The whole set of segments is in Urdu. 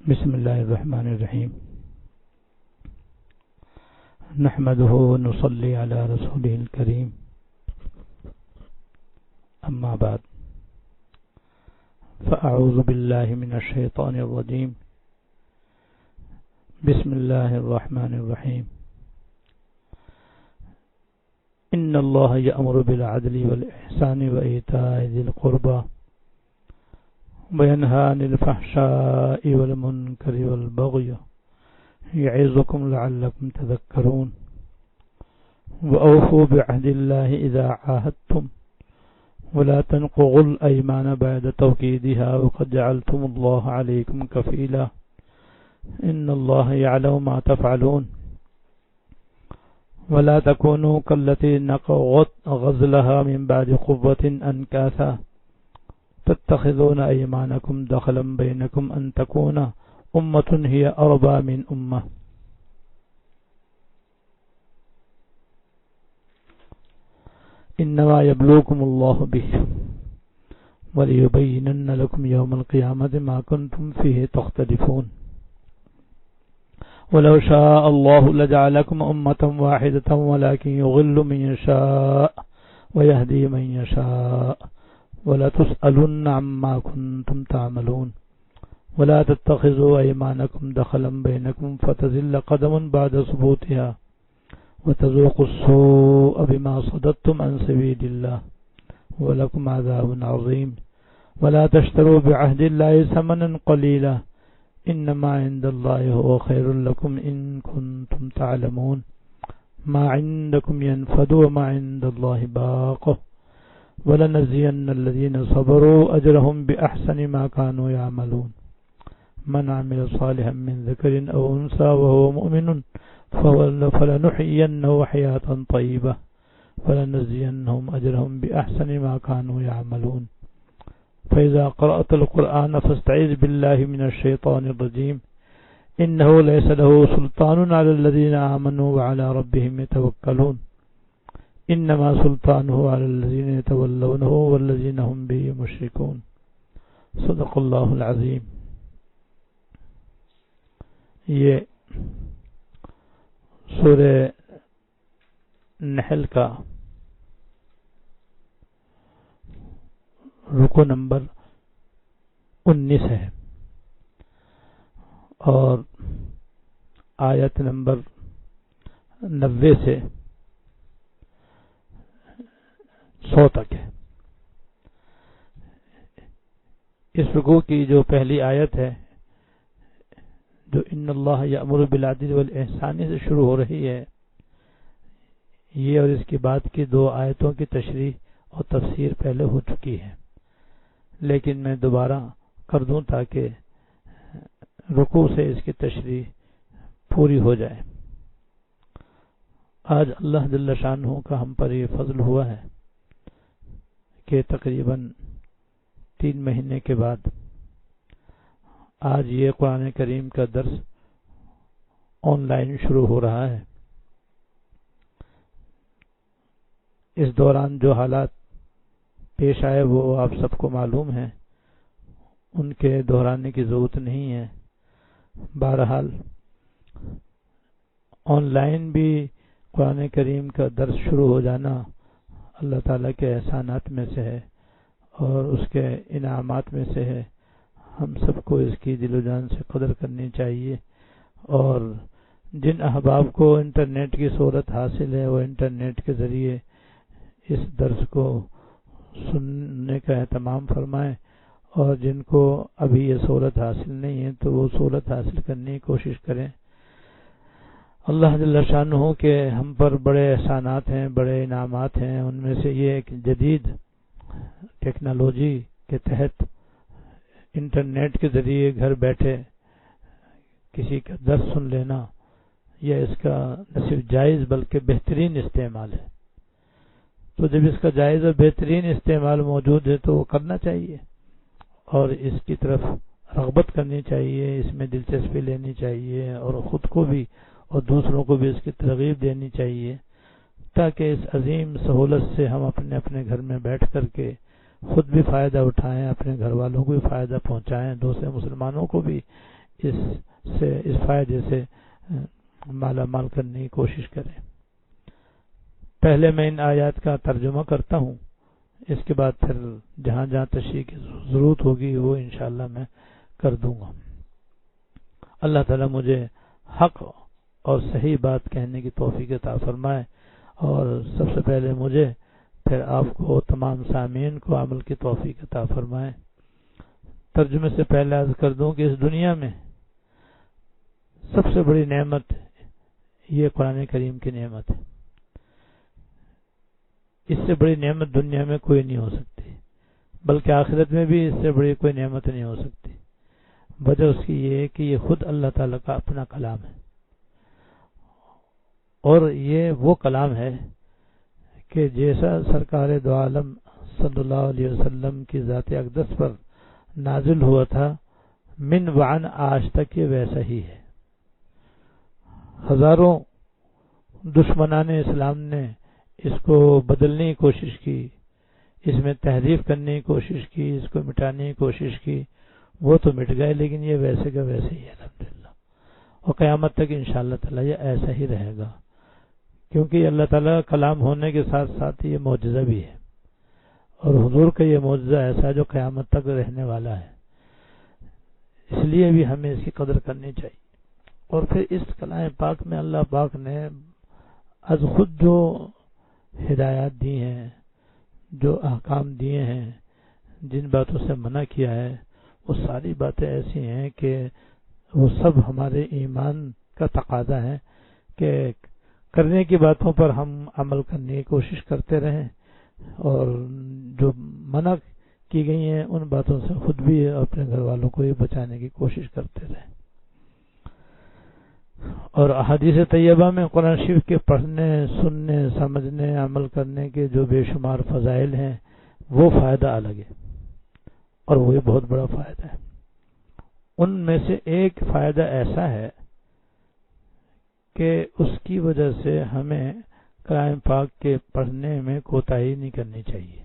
بسم الله الرحمن الرحيم. نحمده ونصلي على رسوله الكريم. أما بعد، فأعوذ بالله من الشيطان الرجيم. بسم الله الرحمن الرحيم. إن الله يأمر بالعدل والإحسان وإيتاء ذي القربى وينهى عن الفحشاء والمنكر والبغي يعظكم لعلكم تذكرون. وأوفوا بعهد الله إذا عاهدتم ولا تنقضوا الأيمان بعد توكيدها وقد جعلتم الله عليكم كفيلا إن الله يعلم ما تفعلون. ولا تكونوا كالتي نقضت غزلها من بعد قوة أنكاثا تتخذون أيمانكم دخلا بينكم أن تكون أمة هي أربى من أمة. إنما يبلوكم الله به وليبينن لكم يوم القيامة ما كنتم فيه تختلفون. ولو شاء الله لجعلكم أمة واحدة ولكن يضل من يشاء ويهدي من يشاء ولا تسألن عما كنتم تعملون. ولا تتخذوا أيمانكم دخلا بينكم فتزل قدم بعد ثبوتها وتذوقوا السوء بما صددتم عن سبيل الله ولكم عذاب عظيم. ولا تشتروا بعهد الله ثمنا قليلا إنما عند الله هو خير لكم إن كنتم تعلمون. ما عندكم ينفد وما عند الله باق ولنجزين الذين صبروا أجرهم بأحسن ما كانوا يعملون. من عمل صالحا من ذكر أو أنثى وهو مؤمن فلنحيينه حياة طيبة ولنجزينهم أجرهم بأحسن ما كانوا يعملون. فإذا قرأت القرآن فاستعذ بالله من الشيطان الرجيم. إنه ليس له سلطان على الذين آمنوا وعلى ربهم يتوكلون. إنما سلطانه على الذين يتولونه والذين هم به مشركون. صدق اللہ العظیم. یہ سورہ نحل کا رکو نمبر 19 ہے اور آیت نمبر 90 سے 100 تک ہے. اس رکوع کی جو پہلی آیت ہے جو ان اللہ یأمر بالعدل والإحسان سے شروع ہو رہی ہے، یہ اور اس کے بعد کی 2 آیتوں کی تشریح اور تفسیر پہلے ہو چکی ہے، لیکن میں دوبارہ کر دوں تاکہ رکوع سے اس کی تشریح پوری ہو جائے. آج اللہ جل شانہ کا ہم پر یہ فضل ہوا ہے کہ تقریباً 3 مہینے کے بعد آج یہ قرآن کریم کا درس آن لائن شروع ہو رہا ہے. اس دوران جو حالات پیش آئے وہ آپ سب کو معلوم ہیں، ان کے دہرانے کی ضرورت نہیں ہے. بہرحال آن لائن بھی قرآن کریم کا درس شروع ہو جانا اللہ تعالیٰ کے احسانات میں سے ہے اور اس کے انعامات میں سے ہے. ہم سب کو اس کی دل و جان سے قدر کرنی چاہیے، اور جن احباب کو انٹرنیٹ کی سہولت حاصل ہے وہ انٹرنیٹ کے ذریعے اس درس کو سننے کا اہتمام فرمائیں، اور جن کو ابھی یہ سہولت حاصل نہیں ہے تو وہ سہولت حاصل کرنے کی کوشش کریں. اللہ جل شانہ کے ہم پر بڑے احسانات ہیں، بڑے انعامات ہیں. ان میں سے یہ ایک جدید ٹیکنالوجی کے تحت انٹرنیٹ کے ذریعے گھر بیٹھے کسی کا درس سن لینا، یہ اس کا نہ صرف جائز بلکہ بہترین استعمال ہے. تو جب اس کا جائز اور بہترین استعمال موجود ہے تو وہ کرنا چاہیے اور اس کی طرف رغبت کرنی چاہیے، اس میں دلچسپی لینی چاہیے اور خود کو بھی اور دوسروں کو بھی اس کی ترغیب دینی چاہیے، تاکہ اس عظیم سہولت سے ہم اپنے اپنے گھر میں بیٹھ کر کے خود بھی فائدہ اٹھائیں، اپنے گھر والوں کو بھی فائدہ پہنچائیں، دوسرے مسلمانوں کو بھی اس فائدے سے مالا مال کرنے کی کوشش کریں۔ پہلے میں ان آیات کا ترجمہ کرتا ہوں، اس کے بعد پھر جہاں جہاں تشریح کی ضرورت ہوگی وہ انشاءاللہ میں کر دوں گا۔ اللہ تعالیٰ مجھے حق اور صحیح بات کہنے کی توفیق عطا فرمائے، اور سب سے پہلے مجھے پھر آپ کو تمام سامعین کو عمل کی توفیق عطا فرمائے۔ ترجمے سے پہلے عرض کر دوں کہ اس دنیا میں سب سے بڑی نعمت یہ قرآن کریم کی نعمت ہے۔ اس سے بڑی نعمت دنیا میں کوئی نہیں ہو سکتی، بلکہ آخرت میں بھی اس سے بڑی کوئی نعمت نہیں ہو سکتی۔ وجہ اس کی یہ ہے کہ یہ خود اللہ تعالیٰ کا اپنا کلام ہے، اور یہ وہ کلام ہے کہ جیسا سرکار دو عالم صلی اللہ علیہ وسلم کی ذات اقدس پر نازل ہوا تھا، من وعن آج تک یہ ویسا ہی ہے۔ ہزاروں دشمنان اسلام نے اس کو بدلنے کی کوشش کی، اس میں تحریف کرنے کی کوشش کی، اس کو مٹانے کی کوشش کی، وہ تو مٹ گئے، لیکن یہ ویسے کا ویسے ہی ہے الحمدللہ، اور قیامت تک انشاءاللہ تعالی یہ ایسا ہی رہے گا، کیونکہ اللہ تعالیٰ کلام ہونے کے ساتھ ساتھ یہ معجزہ بھی ہے، اور حضور کا یہ معجزہ ایسا ہے جو قیامت تک رہنے والا ہے، اس لیے بھی ہمیں اس کی قدر کرنی چاہیے۔ اور پھر اس کلام پاک میں اللہ پاک نے از خود جو ہدایات دی ہیں، جو احکام دیے ہیں، جن باتوں سے منع کیا ہے، وہ ساری باتیں ایسی ہیں کہ وہ سب ہمارے ایمان کا تقاضا ہے کہ کرنے کی باتوں پر ہم عمل کرنے کی کوشش کرتے رہیں، اور جو منع کی گئی ہیں ان باتوں سے خود بھی اپنے گھر والوں کو بھی بچانے کی کوشش کرتے رہیں۔ اور احادیث طیبہ میں قرآن شریف کے پڑھنے، سننے، سمجھنے، عمل کرنے کے جو بے شمار فضائل ہیں، وہ فائدہ الگ ہے، اور وہی بہت بڑا فائدہ ہے۔ ان میں سے ایک فائدہ ایسا ہے کہ اس کی وجہ سے ہمیں کلام پاک کے پڑھنے میں کوتاہی نہیں کرنی چاہیے،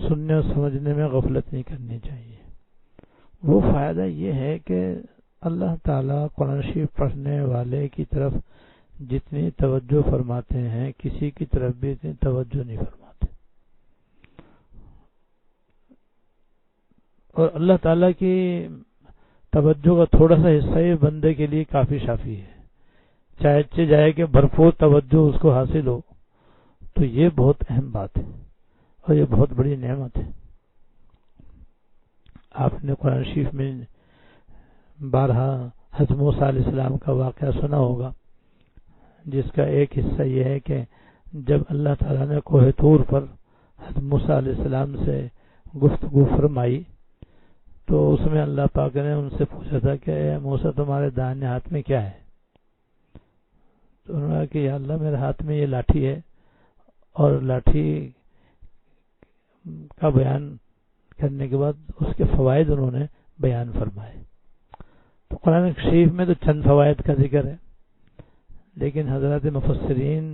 سننے اور سمجھنے میں غفلت نہیں کرنی چاہیے۔ وہ فائدہ یہ ہے کہ اللہ تعالیٰ قرآن شریف پڑھنے والے کی طرف جتنی توجہ فرماتے ہیں، کسی کی طرف بھی اتنی توجہ نہیں فرماتے، اور اللہ تعالیٰ کی توجہ کا تھوڑا سا حصہ ہی بندے کے لیے کافی شافی ہے، چاہے جائے کہ بھرپور توجہ اس کو حاصل ہو، تو یہ بہت اہم بات ہے، اور یہ بہت بڑی نعمت ہے۔ آپ نے قرآن شریف میں بارہا حضرت موسیٰ علیہ السلام کا واقعہ سنا ہوگا، جس کا ایک حصہ یہ ہے کہ جب اللہ تعالیٰ نے کوہ طور پر حضرت موسیٰ علیہ السلام سے گفتگو فرمائی، تو اس میں اللہ پاک نے ان سے پوچھا تھا کہ اے موسیٰ تمہارے دائیں ہاتھ میں کیا ہے؟ تو انہوں نے کہا کہ یا اللہ میرے ہاتھ میں یہ لاٹھی ہے، اور لاٹھی کا بیان کرنے کے بعد اس کے فوائد انہوں نے بیان فرمائے۔ تو قرآن شریف میں تو چند فوائد کا ذکر ہے، لیکن حضرات مفسرین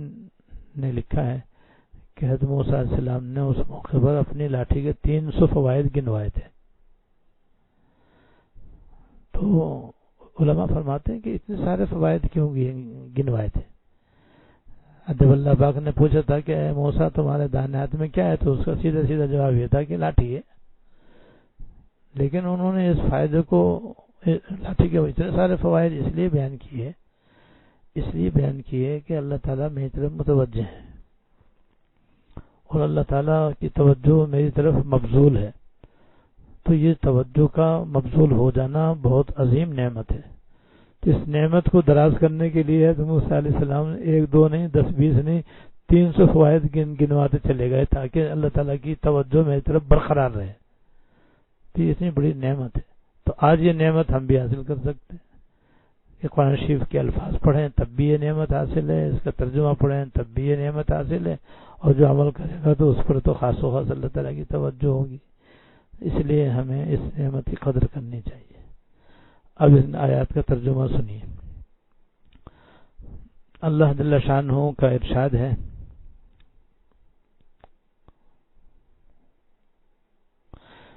نے لکھا ہے کہ حضرت موسیٰ علیہ السلام نے اس موقع پر اپنی لاٹھی کے 300 فوائد گنوائے تھے۔ تو علماء فرماتے ہیں کہ اتنے سارے فوائد کیوں گنوائے تھے؟ جب اللہ پاک نے پوچھا تھا کہ اے موسیٰ تمہارے دائیں ہاتھ میں کیا ہے، تو اس کا سیدھا سیدھا جواب یہ تھا کہ لاٹھی ہے، لیکن انہوں نے اس فائدے کو، لاٹھی کے اتنے سارے فوائد اس لیے بیان کیے کہ اللہ تعالیٰ میری طرف متوجہ ہے، اور اللہ تعالیٰ کی توجہ میری طرف مبذول ہے، تو یہ توجہ کا مبذول ہو جانا بہت عظیم نعمت ہے۔ تو اس نعمت کو دراز کرنے کے لیے حضرت موسیٰ علیہ السلام نے 1 2 نہیں 10 20 نہیں 300 فوائد گنواتے چلے گئے، تاکہ اللہ تعالیٰ کی توجہ میری طرف برقرار رہے۔ تو یہ اتنی بڑی نعمت ہے، تو آج یہ نعمت ہم بھی حاصل کر سکتے ہیں کہ قرآن شریف کے الفاظ پڑھیں تب بھی یہ نعمت حاصل ہے، اس کا ترجمہ پڑھیں تب بھی یہ نعمت حاصل ہے، اور جو عمل کرے گا تو اس پر تو خاص و خاص اللہ تعالیٰ کی توجہ ہوگی۔ اس لیے ہمیں اس نعمت کی قدر کرنی چاہیے۔ اب اس آیات کا ترجمہ سنیے۔ اللہ جل شانہ کا ارشاد ہے،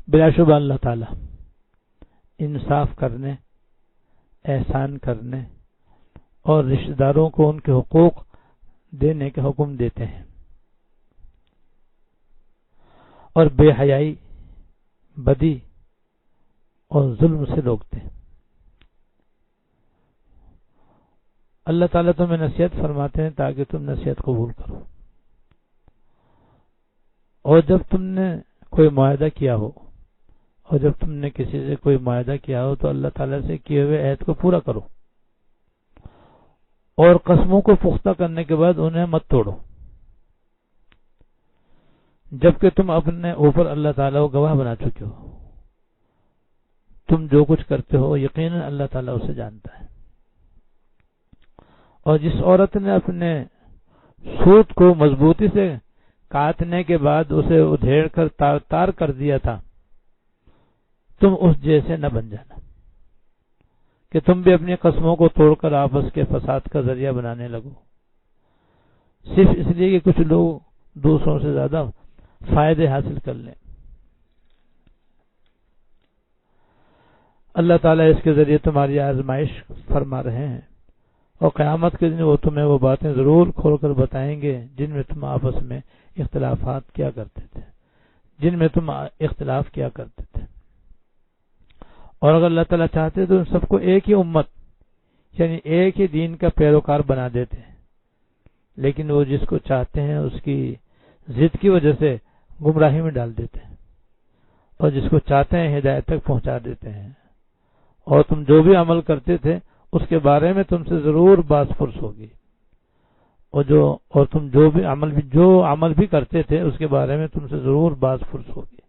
بلا شبہ اللہ تعالیٰ انصاف کرنے احسان کرنے اور رشتہ داروں کو ان کے حقوق دینے کا حکم دیتے ہیں، اور بے حیائی، بدی اور ظلم سے روکتے ہیں۔ اللہ تعالیٰ تمہیں نصیحت فرماتے ہیں تاکہ تم نصیحت قبول کرو، اور جب تم نے کوئی معاہدہ کیا ہو، اور جب تم نے کسی سے کوئی معاہدہ کیا ہو تو اللہ تعالیٰ سے کیے ہوئے عہد کو پورا کرو، اور قسموں کو پختہ کرنے کے بعد انہیں مت توڑو، جبکہ تم اپنے اوپر اللہ تعالیٰ کو گواہ بنا چکے ہو۔ تم جو کچھ کرتے ہو یقیناً اللہ تعالیٰ اسے جانتا ہے۔ اور جس عورت نے اپنے سوت کو مضبوطی سے کاٹنے کے بعد اسے ادھیڑ کر تار کر دیا تھا، تم اس جیسے نہ بن جانا کہ تم بھی اپنی قسموں کو توڑ کر آپس کے فساد کا ذریعہ بنانے لگو، صرف اس لیے کہ کچھ لوگ دوسروں سے زیادہ فائدے حاصل کر لیں۔ اللہ تعالیٰ اس کے ذریعے تمہاری آزمائش فرما رہے ہیں، اور قیامت کے دن وہ تمہیں وہ باتیں ضرور کھول کر بتائیں گے جن میں تم آپس میں اختلاف کیا کرتے تھے۔ اور اگر اللہ تعالیٰ چاہتے تو ان سب کو ایک ہی امت یعنی ایک ہی دین کا پیروکار بنا دیتے ہیں، لیکن وہ جس کو چاہتے ہیں اس کی ضد کی وجہ سے گمراہی میں ڈال دیتے ہیں، اور جس کو چاہتے ہیں ہدایت تک پہنچا دیتے ہیں۔ اور تم جو بھی عمل کرتے تھے اس کے بارے میں تم سے ضرور باز پرس ہوگی، اور تم جو عمل بھی کرتے تھے اس کے بارے میں تم سے ضرور باز پرس ہوگی،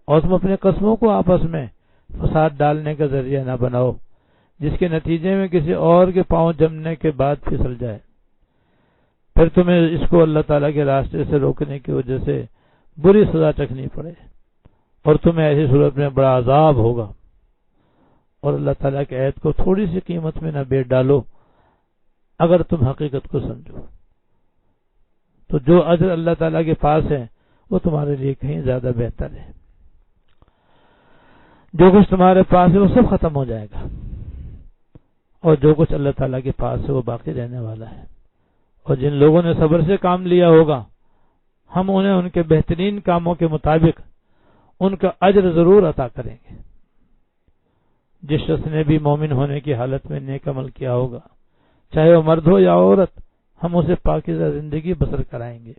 اور تم اپنے قسموں کو آپس میں فساد ڈالنے کا ذریعہ نہ بناؤ جس کے نتیجے میں کسی اور کے پاؤں جمنے کے بعد پھسل جائے، پھر تمہیں اس کو اللہ تعالیٰ کے راستے سے روکنے کی وجہ سے بری سزا چکھنی پڑے، اور تمہیں ایسی صورت میں بڑا عذاب ہوگا۔ اور اللہ تعالیٰ کے عہد کو تھوڑی سی قیمت میں نہ بیچ ڈالو اگر تم حقیقت کو سمجھو، تو جو اجر اللہ تعالیٰ کے پاس ہے وہ تمہارے لیے کہیں زیادہ بہتر ہے۔ جو کچھ تمہارے پاس ہے وہ سب ختم ہو جائے گا، اور جو کچھ اللہ تعالیٰ کے پاس ہے وہ باقی رہنے والا ہے۔ اور جن لوگوں نے صبر سے کام لیا ہوگا ہم انہیں ان کے بہترین کاموں کے مطابق ان کا اجر ضرور عطا کریں گے۔ جس شخص نے بھی مومن ہونے کی حالت میں نیک عمل کیا ہوگا، چاہے وہ مرد ہو یا عورت، ہم اسے پاکیزہ زندگی بسر کرائیں گے،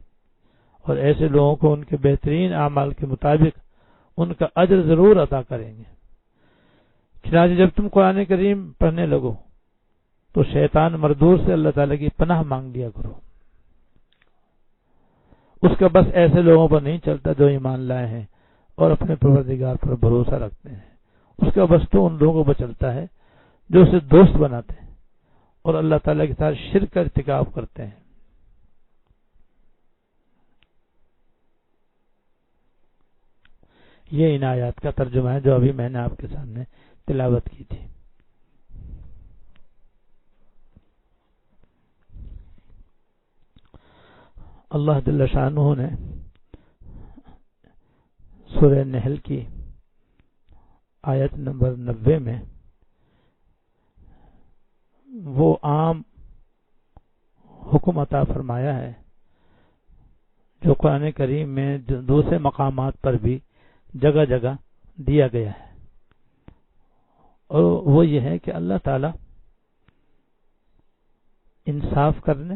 اور ایسے لوگوں کو ان کے بہترین اعمال کے مطابق ان کا اجر ضرور عطا کریں گے۔ چنانچہ جب تم قرآن کریم پڑھنے لگو تو شیطان مردود سے اللہ تعالیٰ کی پناہ مانگ لیا کرو، اس کا بس ایسے لوگوں پر نہیں چلتا جو ایمان لائے ہیں اور اپنے پروردگار پر بھروسہ رکھتے ہیں، اس کا بس تو ان لوگوں کو چلتا ہے جو اسے دوست بناتے ہیں اور اللہ تعالیٰ کے ساتھ شرک کا ارتکاب کرتے ہیں۔ یہ ان آیات کا ترجمہ ہے جو ابھی میں نے آپ کے سامنے تلاوت کی تھی۔ اللہ جل شانہ نے سورہ نحل کی آیت نمبر 90 میں وہ عام حکم عطا فرمایا ہے جو قرآن کریم میں دوسرے مقامات پر بھی جگہ جگہ دیا گیا ہے، اور وہ یہ ہے کہ اللہ تعالی انصاف کرنے،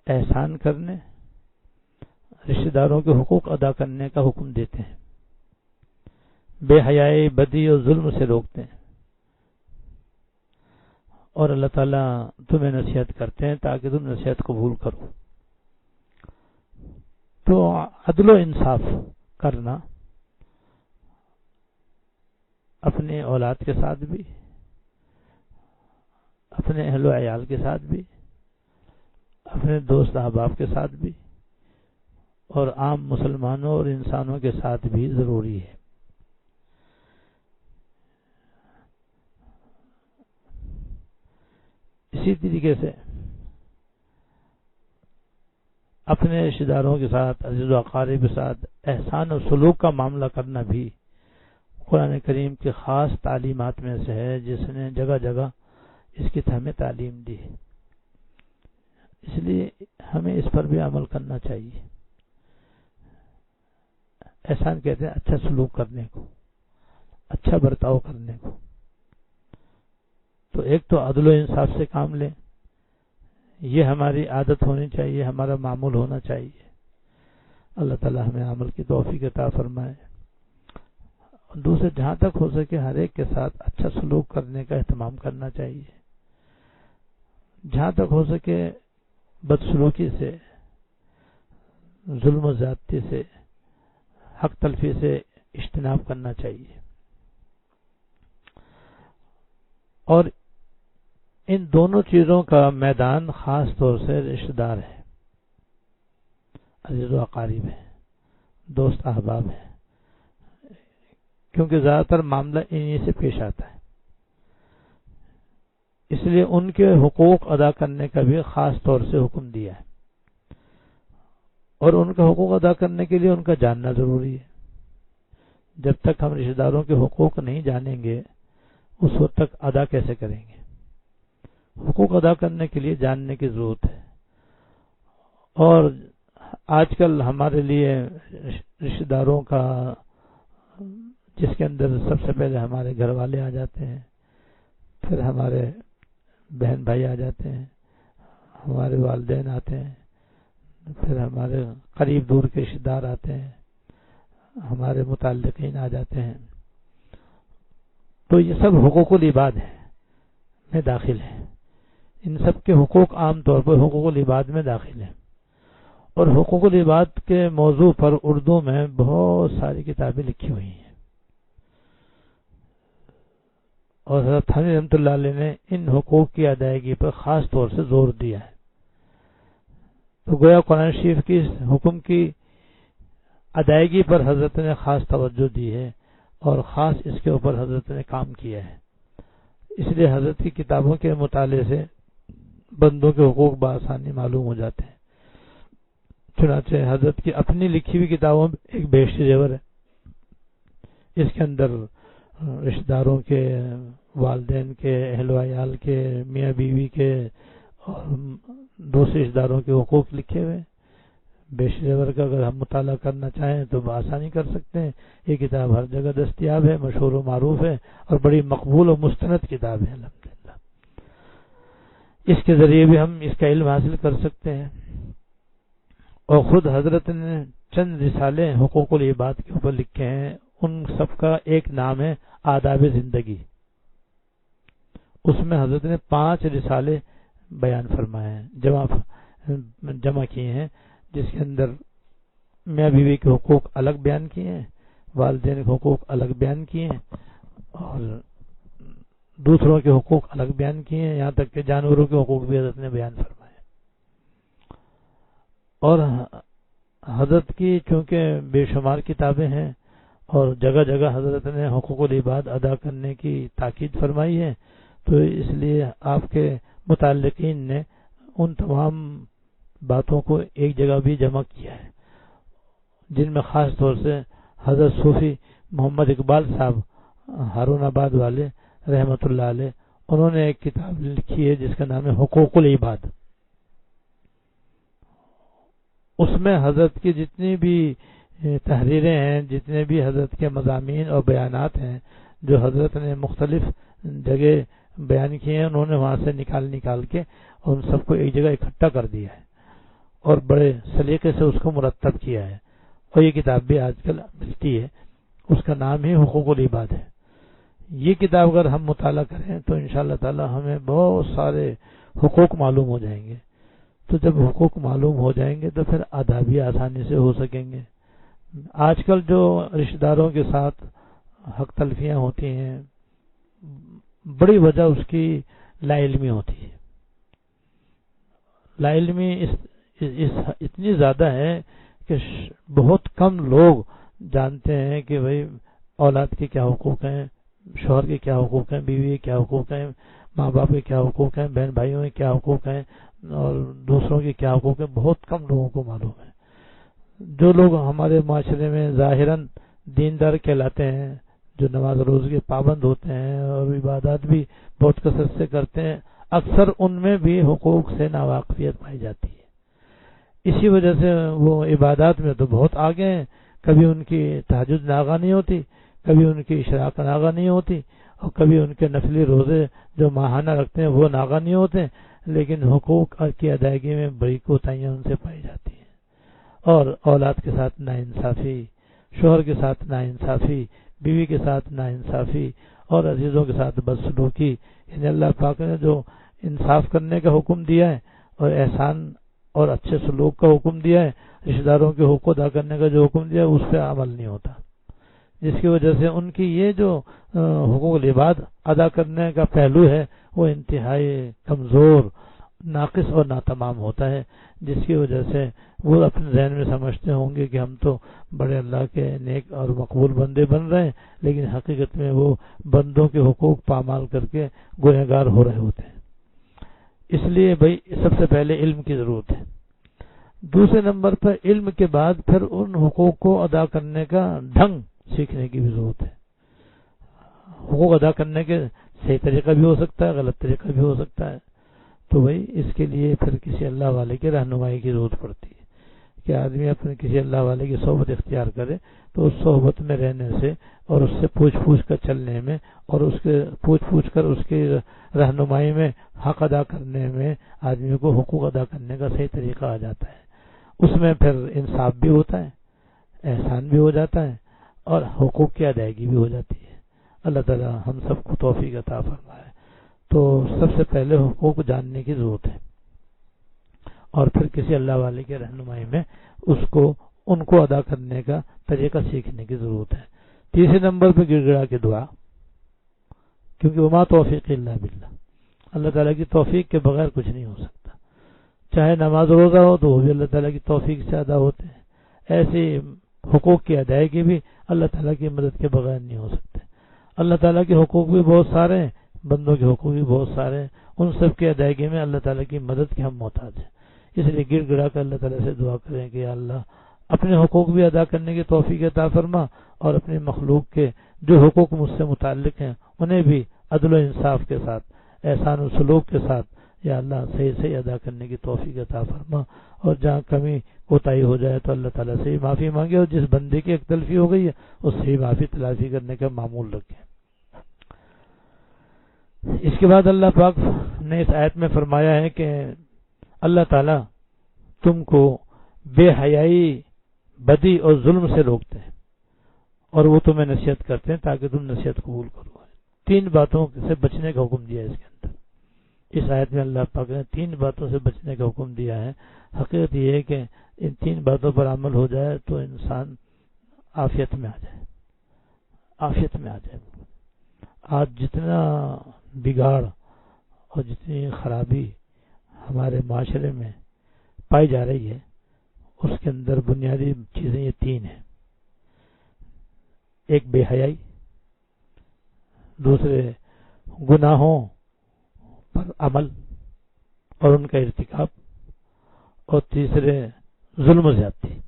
احسان کرنے، رشتہ داروں کے حقوق ادا کرنے کا حکم دیتے ہیں، بے حیائی، بدی اور ظلم سے روکتے ہیں، اور اللہ تعالیٰ تمہیں نصیحت کرتے ہیں تاکہ تم نصیحت قبول کرو۔ تو عدل و انصاف کرنا اپنے اولاد کے ساتھ بھی، اپنے اہل و عیال کے ساتھ بھی، اپنے دوست احباب کے ساتھ بھی، اور عام مسلمانوں اور انسانوں کے ساتھ بھی ضروری ہے۔ اسی طریقے سے اپنے رشتہ داروں کے ساتھ، عزیز و اقارب کے ساتھ احسان اور سلوک کا معاملہ کرنا بھی قرآن کریم کی خاص تعلیمات میں سے ہے، جس نے جگہ جگہ اس کی ہمیں تعلیم دی ہے، اس لیے ہمیں اس پر بھی عمل کرنا چاہیے۔ احسان کہتے ہیں اچھا سلوک کرنے کو، اچھا برتاؤ کرنے کو۔ تو ایک تو عدل و انصاف سے کام لیں، یہ ہماری عادت ہونی چاہیے، ہمارا معمول ہونا چاہیے۔ اللہ تعالی ہمیں عمل کی توفیق عطا فرمائے۔ دوسرے، جہاں تک ہو سکے ہر ایک کے ساتھ اچھا سلوک کرنے کا اہتمام کرنا چاہیے، جہاں تک ہو سکے بدسلوکی سے، ظلم و زیادتی سے، حق تلفی سے اجتناب کرنا چاہیے۔ اور ان دونوں چیزوں کا میدان خاص طور سے رشتہ دار ہے، عزیز و اقارب ہے، دوست احباب ہے، کیونکہ زیادہ تر معاملہ انہی سے پیش آتا ہے۔ اس لیے ان کے حقوق ادا کرنے کا بھی خاص طور سے حکم دیا ہے، اور ان کا حقوق ادا کرنے کے لیے ان کا جاننا ضروری ہے۔ جب تک ہم رشتہ داروں کے حقوق نہیں جانیں گے اس وقت تک ادا کیسے کریں گے؟ حقوق ادا کرنے کے لیے جاننے کی ضرورت ہے۔ اور آج کل ہمارے لیے رشتہ داروں کا، جس کے اندر سب سے پہلے ہمارے گھر والے آ جاتے ہیں، پھر ہمارے بہن بھائی آ جاتے ہیں، ہمارے والدین آتے ہیں، پھر ہمارے قریب دور کے رشتہ دار آتے ہیں، ہمارے متعلقین آ جاتے ہیں۔ تو یہ سب حقوق العباد میں داخل ہیں۔ ان سب کے حقوق عام طور پر حقوق العباد میں داخل ہیں، اور حقوق العباد کے موضوع پر اردو میں بہت ساری کتابیں لکھی ہوئی ہیں، اور حضرت تھانوی رحمۃ اللہ علیہ نے ان حقوق کی ادائیگی پر خاص طور سے زور دیا ہے۔ تو گویا قرآن شریف کی حکم کی ادائیگی پر حضرت نے خاص توجہ دی ہے، اور خاص اس کے اوپر حضرت نے کام کیا ہے۔ اس لیے حضرت کی کتابوں کے مطالعے سے بندوں کے حقوق بآسانی معلوم ہو جاتے ہیں۔ چنانچہ حضرت کی اپنی لکھی ہوئی کتابوں میں ایک بیشتی زیور ہے، اس کے اندر رشتہ داروں کے، والدین کے، اہل و عیال کے، میاں بیوی کے اور دوسرے رشتہ داروں کے حقوق لکھے ہوئے۔ بیشتی زیور کا اگر ہم مطالعہ کرنا چاہیں تو بآسانی کر سکتے ہیں۔ یہ کتاب ہر جگہ دستیاب ہے، مشہور و معروف ہے، اور بڑی مقبول و مستند کتاب ہے الحمدللہ۔ اس کے ذریعے بھی ہم اس کا علم حاصل کر سکتے ہیں۔ اور خود حضرت نے چند رسالے حقوق العباد کے اوپر لکھے ہیں، ان سب کا ایک نام ہے آداب زندگی۔ اس میں حضرت نے 5 رسالے بیان فرمائے ہیں، جمع کیے ہیں، جس کے اندر میاں بیوی کے حقوق الگ بیان کیے ہیں، والدین کے حقوق الگ بیان کیے ہیں، اور دوسروں کے حقوق الگ بیان کیے ہیں، یہاں تک کہ جانوروں کے حقوق بھی حضرت نے بیان فرمائے۔ اور حضرت کی چونکہ بے شمار کتابیں ہیں، اور جگہ جگہ حضرت نے حقوق العباد ادا کرنے کی تاکید فرمائی ہے، تو اس لیے آپ کے متعلقین نے ان تمام باتوں کو ایک جگہ بھی جمع کیا ہے، جن میں خاص طور سے حضرت صوفی محمد اقبال صاحب ہارون آباد والے رحمت اللہ علیہ، انہوں نے ایک کتاب لکھی ہے جس کا نام ہے حقوق العباد۔ اس میں حضرت کی جتنی بھی تحریریں ہیں، جتنے بھی حضرت کے مضامین اور بیانات ہیں جو حضرت نے مختلف جگہ بیان کیے ہیں، انہوں نے وہاں سے نکال کے ان سب کو ایک جگہ اکٹھا کر دیا ہے، اور بڑے سلیقے سے اس کو مرتب کیا ہے، اور یہ کتاب بھی آج کل ملتی ہے، اس کا نام ہی حقوق العباد ہے۔ یہ کتاب اگر ہم مطالعہ کریں تو انشاءاللہ تعالی ہمیں بہت سارے حقوق معلوم ہو جائیں گے۔ تو جب حقوق معلوم ہو جائیں گے تو پھر ادا بھی آسانی سے ہو سکیں گے۔ آج کل جو رشتہ داروں کے ساتھ حق تلفیاں ہوتی ہیں، بڑی وجہ اس کی لا علمی ہوتی ہے۔ لا علمی اتنی زیادہ ہے کہ بہت کم لوگ جانتے ہیں کہ بھئی اولاد کے کیا حقوق ہیں، شوہر کے کیا حقوق ہیں، بیوی کے کیا حقوق ہیں، ماں باپ کے کیا حقوق ہیں، بہن بھائیوں کے کیا حقوق ہیں، اور دوسروں کے کیا حقوق ہیں، بہت کم لوگوں کو معلوم ہے۔ جو لوگ ہمارے معاشرے میں ظاہراً دیندار کہلاتے ہیں، جو نماز روز کے پابند ہوتے ہیں اور عبادات بھی بہت کثرت سے کرتے ہیں، اکثر ان میں بھی حقوق سے ناواقفیت پائی جاتی ہے۔ اسی وجہ سے وہ عبادات میں تو بہت آگے ہیں، کبھی ان کی تہجد ناغا نہیں ہوتی، کبھی ان کی اشراق ناغا نہیں ہوتی، اور کبھی ان کے نفلی روزے جو ماہانہ رکھتے ہیں وہ ناغا نہیں ہوتے، لیکن حقوق کی ادائیگی میں بڑی کوتاہیاں ان سے پائی جاتی ہیں۔ اور اولاد کے ساتھ ناانصافی، شوہر کے ساتھ ناانصافی، بیوی کے ساتھ ناانصافی، اور عزیزوں کے ساتھ بدسلوکی، یعنی اللہ پاک نے جو انصاف کرنے کا حکم دیا ہے اور احسان اور اچھے سلوک کا حکم دیا ہے، رشتہ داروں کے حقوق ادا کرنے کا جو حکم دیا ہے، اس پہ عمل نہیں ہوتا، جس کی وجہ سے ان کی یہ جو حقوق العباد ادا کرنے کا پہلو ہے وہ انتہائی کمزور، ناقص اور ناتمام ہوتا ہے، جس کی وجہ سے وہ اپنے ذہن میں سمجھتے ہوں گے کہ ہم تو بڑے اللہ کے نیک اور مقبول بندے بن رہے ہیں، لیکن حقیقت میں وہ بندوں کے حقوق پامال کر کے گنہگار ہو رہے ہوتے ہیں۔ اس لیے بھائی سب سے پہلے علم کی ضرورت ہے۔ دوسرے نمبر پر علم کے بعد پھر ان حقوق کو ادا کرنے کا ڈھنگ سیکھنے کی بھی ضرورت ہے۔ حقوق ادا کرنے کے صحیح طریقہ بھی ہو سکتا ہے، غلط طریقہ بھی ہو سکتا ہے، تو بھائی اس کے لیے پھر کسی اللہ والے کی رہنمائی کی ضرورت پڑتی ہے کہ آدمی اپنے کسی اللہ والے کی صحبت اختیار کرے، تو اس صحبت میں رہنے سے اور اس سے پوچھ کر چلنے میں اور اس کے پوچھ کر اس کی رہنمائی میں حق ادا کرنے میں آدمی کو حقوق ادا کرنے کا صحیح طریقہ آ جاتا ہے۔ اس میں پھر انصاف بھی ہوتا ہے، احسان بھی ہو جاتا ہے، اور حقوق کی ادائیگی بھی ہو جاتی ہے۔ اللہ تعالی ہم سب کو توفیق عطا فرمائے۔ تو سب سے پہلے حقوق جاننے کی ضرورت ہے، اور پھر کسی اللہ والے کی رہنمائی میں ان کو ادا کرنے کا طریقہ سیکھنے کی ضرورت ہے۔ تیسرے نمبر پہ گڑ گڑا کے دعا، کیونکہ وما توفیق الا باللہ، اللہ تعالیٰ کی توفیق کے بغیر کچھ نہیں ہو سکتا۔ چاہے نماز روزہ ہو تو وہ بھی اللہ تعالیٰ کی توفیق سے ادا ہوتے ہیں، ایسے حقوق کی ادائیگی بھی اللہ تعالیٰ کی مدد کے بغیر نہیں ہو سکتے۔ اللہ تعالیٰ کے حقوق بھی بہت سارے ہیں، بندوں کے حقوق بھی بہت سارے ہیں، ان سب کی ادائیگی میں اللہ تعالیٰ کی مدد کے ہم محتاج ہیں۔ اس لیے گڑ گڑا کر اللہ تعالیٰ سے دعا کریں کہ یا اللہ اپنے حقوق بھی ادا کرنے کی توفیق عطا فرما، اور اپنے مخلوق کے جو حقوق مجھ سے متعلق ہیں انہیں بھی عدل و انصاف کے ساتھ، احسان و سلوک کے ساتھ یا اللہ صحیح ادا کرنے کی توفیق عطا فرما، اور جہاں کمی کوتاہی ہو جائے تو اللہ تعالیٰ سے ہی معافی مانگے، اور جس بندے کی ایک تلفی ہو گئی ہے اس سے ہی معافی تلافی کرنے کا معمول رکھیں۔ اس کے بعد اللہ پاک نے اس آیت میں فرمایا ہے کہ اللہ تعالیٰ تم کو بے حیائی، بدی اور ظلم سے روکتے ہیں، اور وہ تمہیں نصیحت کرتے ہیں تاکہ تم نصیحت قبول کرو۔ 3 باتوں سے بچنے کا حکم دیا ہے اس کے اندر۔ اس آیت میں اللہ پاک نے 3 باتوں سے بچنے کا حکم دیا ہے۔ حقیقت یہ ہے کہ ان 3 باتوں پر عمل ہو جائے تو انسان عافیت میں آ جائے، عافیت میں آ جائے۔ آج جتنا بگاڑ اور جتنی خرابی ہمارے معاشرے میں پائی جا رہی ہے، اس کے اندر بنیادی چیزیں یہ 3 ہیں۔ ایک بے حیائی، دوسرے گناہوں پر عمل اور ان کا ارتکاب، اور تیسرے ظلم و زیادتی۔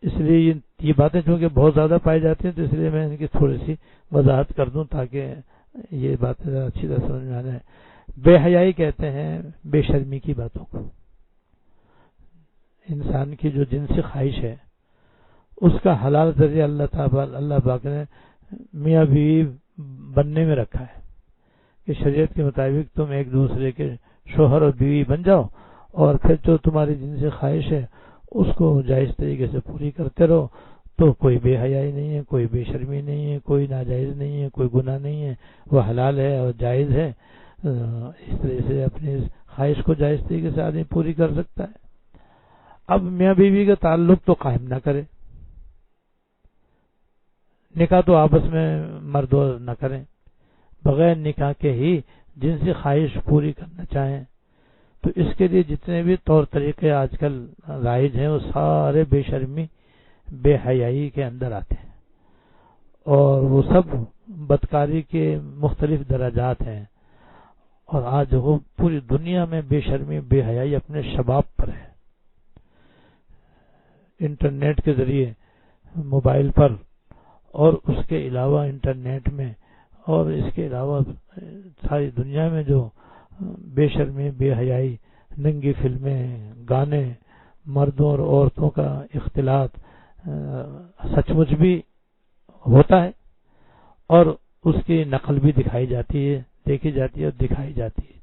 اس لیے یہ باتیں چونکہ بہت زیادہ پائی جاتی ہیں، تو اس لیے میں ان کی تھوڑی سی وضاحت کر دوں تاکہ یہ باتیں اچھی طرح سمجھ میں آ جائیں۔ بے حیائی کہتے ہیں بے شرمی کی باتوں کو۔ انسان کی جو جنسی خواہش ہے اس کا حلال ذریعہ اللہ پاک نے میاں بیوی بننے میں رکھا ہے کہ شریعت کے مطابق تم ایک دوسرے کے شوہر اور بیوی بن جاؤ، اور پھر جو تمہاری جنسی خواہش ہے اس کو جائز طریقے سے پوری کرتے رہو، تو کوئی بے حیائی نہیں ہے، کوئی بے شرمی نہیں ہے، کوئی ناجائز نہیں ہے، کوئی گناہ نہیں ہے، وہ حلال ہے اور جائز ہے۔ اس طرح سے اپنی خواہش کو جائز طریقے سے آدمی پوری کر سکتا ہے۔ اب میاں بیوی کا تعلق تو قائم نہ کرے، نکاح تو آپس میں مرد نہ کریں، بغیر نکاح کے ہی جنسی خواہش پوری کرنا چاہیں، تو اس کے لیے جتنے بھی طور طریقے آج کل رائج ہیں وہ سارے بے شرمی، بے حیائی کے اندر آتے ہیں، اور وہ سب بدکاری کے مختلف درجات ہیں۔ اور آج وہ پوری دنیا میں بے شرمی، بے حیائی اپنے شباب پر ہے۔ انٹرنیٹ کے ذریعے، موبائل پر اور اس کے علاوہ انٹرنیٹ میں اور اس کے علاوہ ساری دنیا میں جو بے شرمی، بے حیائی، ننگی فلمیں، گانے، مردوں اور عورتوں کا اختلاط سچ مچ بھی ہوتا ہے اور اس کی نقل بھی دکھائی جاتی ہے، دیکھی جاتی ہے اور دکھائی جاتی ہے.